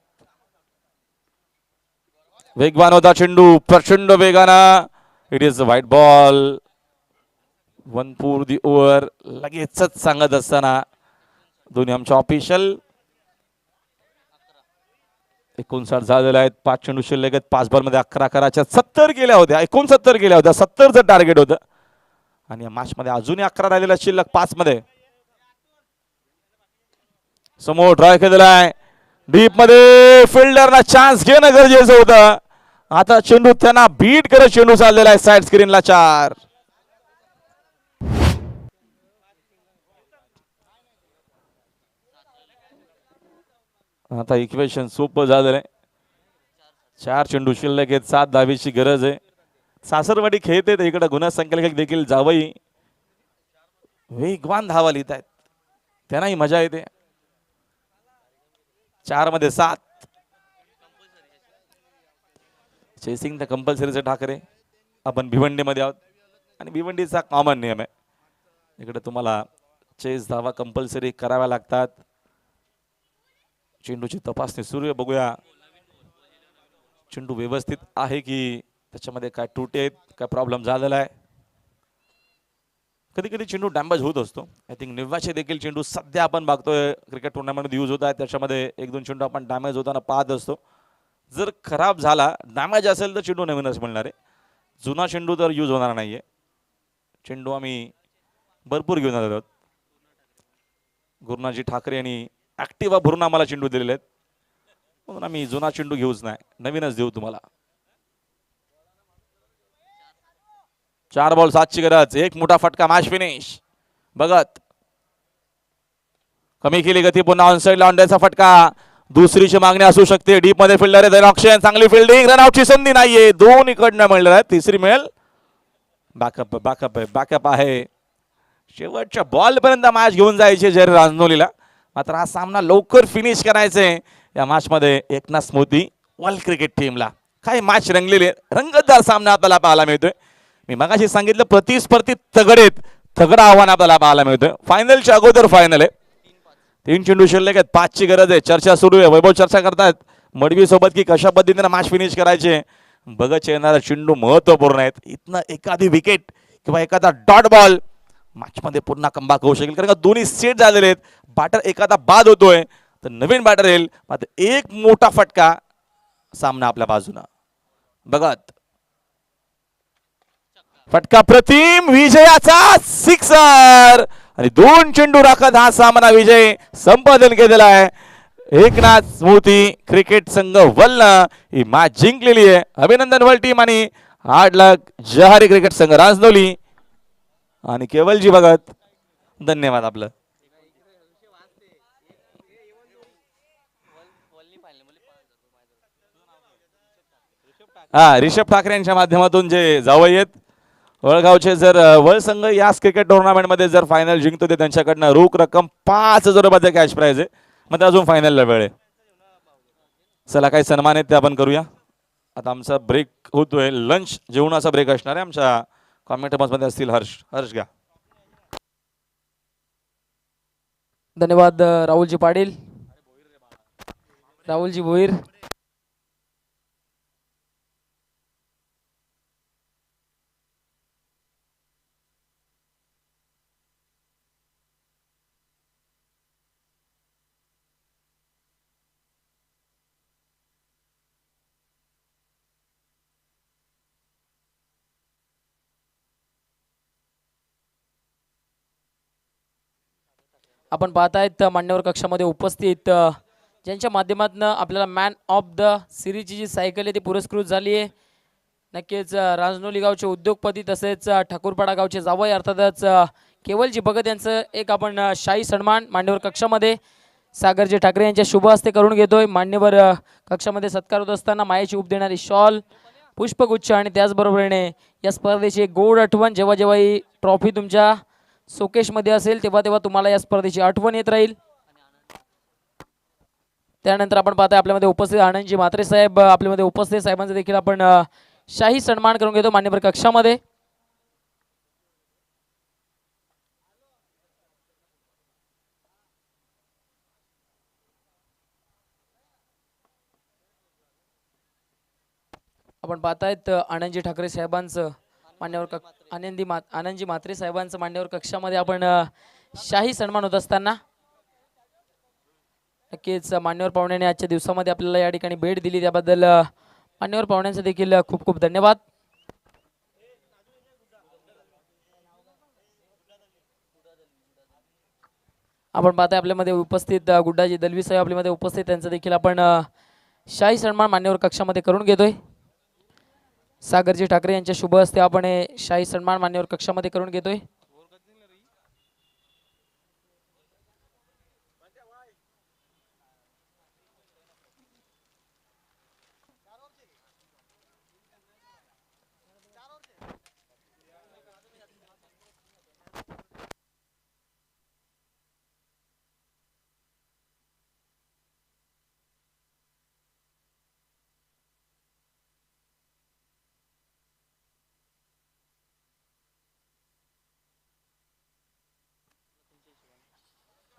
वेगवान होता चेंडू, प्रचंड वेगानं. It is white ball. 1 for the over. लगेचच सांगत असताना दोन्ही आमचे ऑफिशियल 59 झालेले आहेत. 5 चेंडू शिल्लक आहेत. 5 बॉलमध्ये 11 करायच्या. 70 केल्या होत्या, 69 केल्या होत्या. 70चं टार्गेट होतं आणि या मॅच मध्ये अजूनही 11 राहिलेल्या शिल्लक 5 मध्ये. समोर ट्राय केलेला आहे डीप मध्ये. फिल्डरला चान्स घेणं गरजेचं होतं. आता चेंडू त्यांना बीट करत चेंडू चाललेला आहे साइड स्क्रीनला 4. आता इक्वेशन सोपं झालेलं आहे. 4 चेंडू शिल्लक आहेत. 7 धावेची गरज आहे. सासरवाडी खेळते इकडे गुन्हा संकल्प देखील जावई वेगवान धावा लिहित आहेत, त्यांनाही मजा येते. 4 मध्ये 7. चेसिंग द कंपल्सरीचे ठाकरे. आपण भिवंडीमध्ये आहोत आणि भिवंडीचा कॉमन नियम आहे, इकडे तुम्हाला चेस धावा कंपल्सरी कराव्या लागतात. चेंडूची तपासणी सुरू आहे, बघूया चेंडू व्यवस्थित आहे की त्याच्यामध्ये काय त्रुटी आहेत, काय प्रॉब्लेम झालेला आहे. कधी कधी चेंडू डॅमेज होत असतो. आय थिंक निव्वाचे देखील चेंडू सध्या आपण बघतोय क्रिकेट टुर्नामेंटमध्ये यूज होत आहे, त्याच्यामध्ये एक दोन चेंडू आपण डॅमेज होताना पाहत असतो. जर खराब झाला, डॅमेज असेल तर चेंडू नवीनच मिळणार आहे. जुना चेंडू तर यूज होणार नाहीये. चेंडू आम्ही भरपूर घेऊन आलो आहोत. गुरुनाजी ठाकरे यांनी ऍक्टिव्हा भरून आम्हाला चेंडू दिलेले आहेत, म्हणून आम्ही जुना चेंडू घेऊच नाही, नवीनच देऊ तुम्हाला. 4 बॉल 7ची गरज, एक मोठा फटका, मॅच फिनिश. बघत कमी केली गती, पुन्हा ऑनसाइड लावून द्यायचा फटका. दुसरीची मागणी असू शकते, डीप मध्ये फिल्डर आहे ऑप्शन, चांगली फिल्डिंग, रनआउटची संधी नाहीये, दोन इकडनं मिळणार आहे, तिसरी मिळेल. बॅकअप बॅकअप आहे, बॅकअप आहे. शेवटच्या बॉल पर्यंत मॅच घेऊन जायचे जरी रांजनोलीला, मात्र हा सामना लवकर फिनिश करायचंय. या मॅच मध्ये एकनाथ स्मृती वर्ल्ड क्रिकेट टीमला काय मॅच रंगलेली, रंगतदार सामना आपल्याला पाहायला मिळतोय. मी मगाशी सांगितलं प्रतिस्पर्धी तगडेत, तगडा आव्हान आपल्याला पाहायला मिळतोय. फायनलच्या अगोदर फायनल आहे, 3 चेंडू शिल्लक आहेत, 5ची गरज आहे. चर्चा सुरू आहे, वैभव चर्चा करतायत मडवी सोबत की कशा पद्धतीने मॅच फिनिश करायचे. बघत येणारा चेंडू महत्वपूर्ण आहेत. इथनं एखादी विकेट किंवा एखादा डॉट बॉल मॅच मध्ये पुन्हा कमबॅक होऊ शकेल, कारण का दोन्ही सेट झालेले आहेत. बॅटर एखादा बाद होतोय तर नवीन बॅटर येईल, मात्र एक मोठा फटका, सामना आपल्या बाजूला. बघत फटका प्रतिम, विजयाचा सिक्सर आणि 2 चेंडू राखत हा सामना विजय संपादन केलेला आहे. एकनाथ स्मृती क्रिकेट संघ वल्ल ही मॅच जिंकलेली आहे. अभिनंदन वर्ल्ड टीम आणि हार्ड लक जहारी क्रिकेट संघ रांजनोली आणि केवलजी भगत. धन्यवाद आपलं. रिषभ ठाकरे यांच्या माध्यमातून जे जावई आहेत वळगावचे, जर वळ संघ याच क्रिकेट टुर्नामेंटमध्ये जर फायनल जिंकतो ते त्यांच्याकडनं रोख रक्कम 5,000 रुपयाचे कॅश प्राइज आहे. मग अजून फायनलला वेळ आहे. चला काही सन्मान आहेत ते आपण करूया. आता आमचा ब्रेक होतोय, लंच जेवणाचा ब्रेक असणार आहे. आमच्या कॉमेंट मध्ये असतील हर्ष घ्या. धन्यवाद राहुलजी पाटील, राहुलजी भोईर. आपण पाहतायत मान्यवर कक्षामध्ये उपस्थित ज्यांच्या माध्यमातून आपल्याला मॅन ऑफ द सिरीजची जी सायकल आहे ती पुरस्कृत झाली आहे. नक्कीच रांजनोली गावचे उद्योगपती तसेच ठाकूरपाडा गावचे जावई अर्थातच केवलजी भगत यांचं एक आपण शाही सन्मान मान्यवर कक्षामध्ये सागरजी ठाकरे यांच्या शुभ हस्ते करून घेतोय. मान्यवर कक्षामध्ये सत्कार होत असताना मायेची उब देणारी शॉल, पुष्पगुच्छ आणि त्याचबरोबरीने या स्पर्धेची एक गोड आठवण, जेव्हा जेव्हा ही ट्रॉफी तुमच्या शोकेशमध्ये असेल तेव्हा तेव्हा तुम्हाला या स्पर्धेची आठवण येत राहील. त्यानंतर आपण पाहताय आपल्यामध्ये उपस्थित आनंदजी म्हात्रे साहेब, आपल्यामध्ये उपस्थित साहेबांचा देखील आपण शाही सन्मान करून घेतो मान्यवर कक्षामध्ये. आपण पाहतायत आनंदजी ठाकरे साहेबांचं मान्यवर आनंदजी म्हात्रे साहेबांचं मान्यवर कक्षामध्ये आपण शाही सन्मान होत असताना नक्कीच मान्यवर पाहुण्यांनी आजच्या दिवसामध्ये आपल्याला या ठिकाणी भेट दिली, त्याबद्दल मान्यवर पाहुण्यांचं देखील खूप खूप धन्यवाद. आपण पाहताय आपल्यामध्ये उपस्थित गुड्डाजी दलवी साहेब आपल्यामध्ये उपस्थित, त्यांचं देखील आपण शाही सन्मान मान्यवर कक्षामध्ये करून घेतोय. सागरजी ठाकरे यांच्या शुभ हस्ते आपण शाही सन्मान मान्यवर कक्षामध्ये करून घेतोय.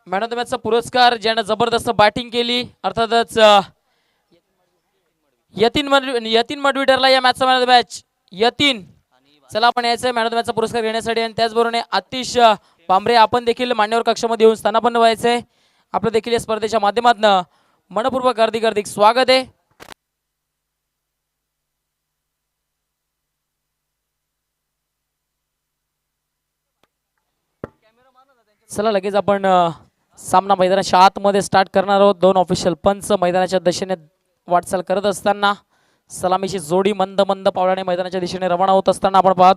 मॅन ऑफ द मॅचचा पुरस्कार ज्यानं जबरदस्त बॅटिंग केली अर्थातच यतीन मडविटरला या मॅचचा man of the match Yatin. चला आपण यायचं मॅन ऑफ द मॅचचा पुरस्कार घेण्यासाठी आणि त्याचबरोबर आतिश पांबरे आपण देखील मान्यवर कक्षामध्ये येऊन स्थानापन्न व्हायचंय. आपलं देखील या स्पर्धेच्या माध्यमातून मनपूर्वक हार्दिक स्वागत आहे. चला लगेच आपण सामना मैदानाच्या आतमध्ये स्टार्ट करणार आहोत. दोन ऑफिशियल पंच मैदानाच्या दिशेने वाटचाल करत असताना सलामीची जोडी मंद मंद पावलाने मैदानाच्या दिशेने रवाना होत असताना आपण पाहतो.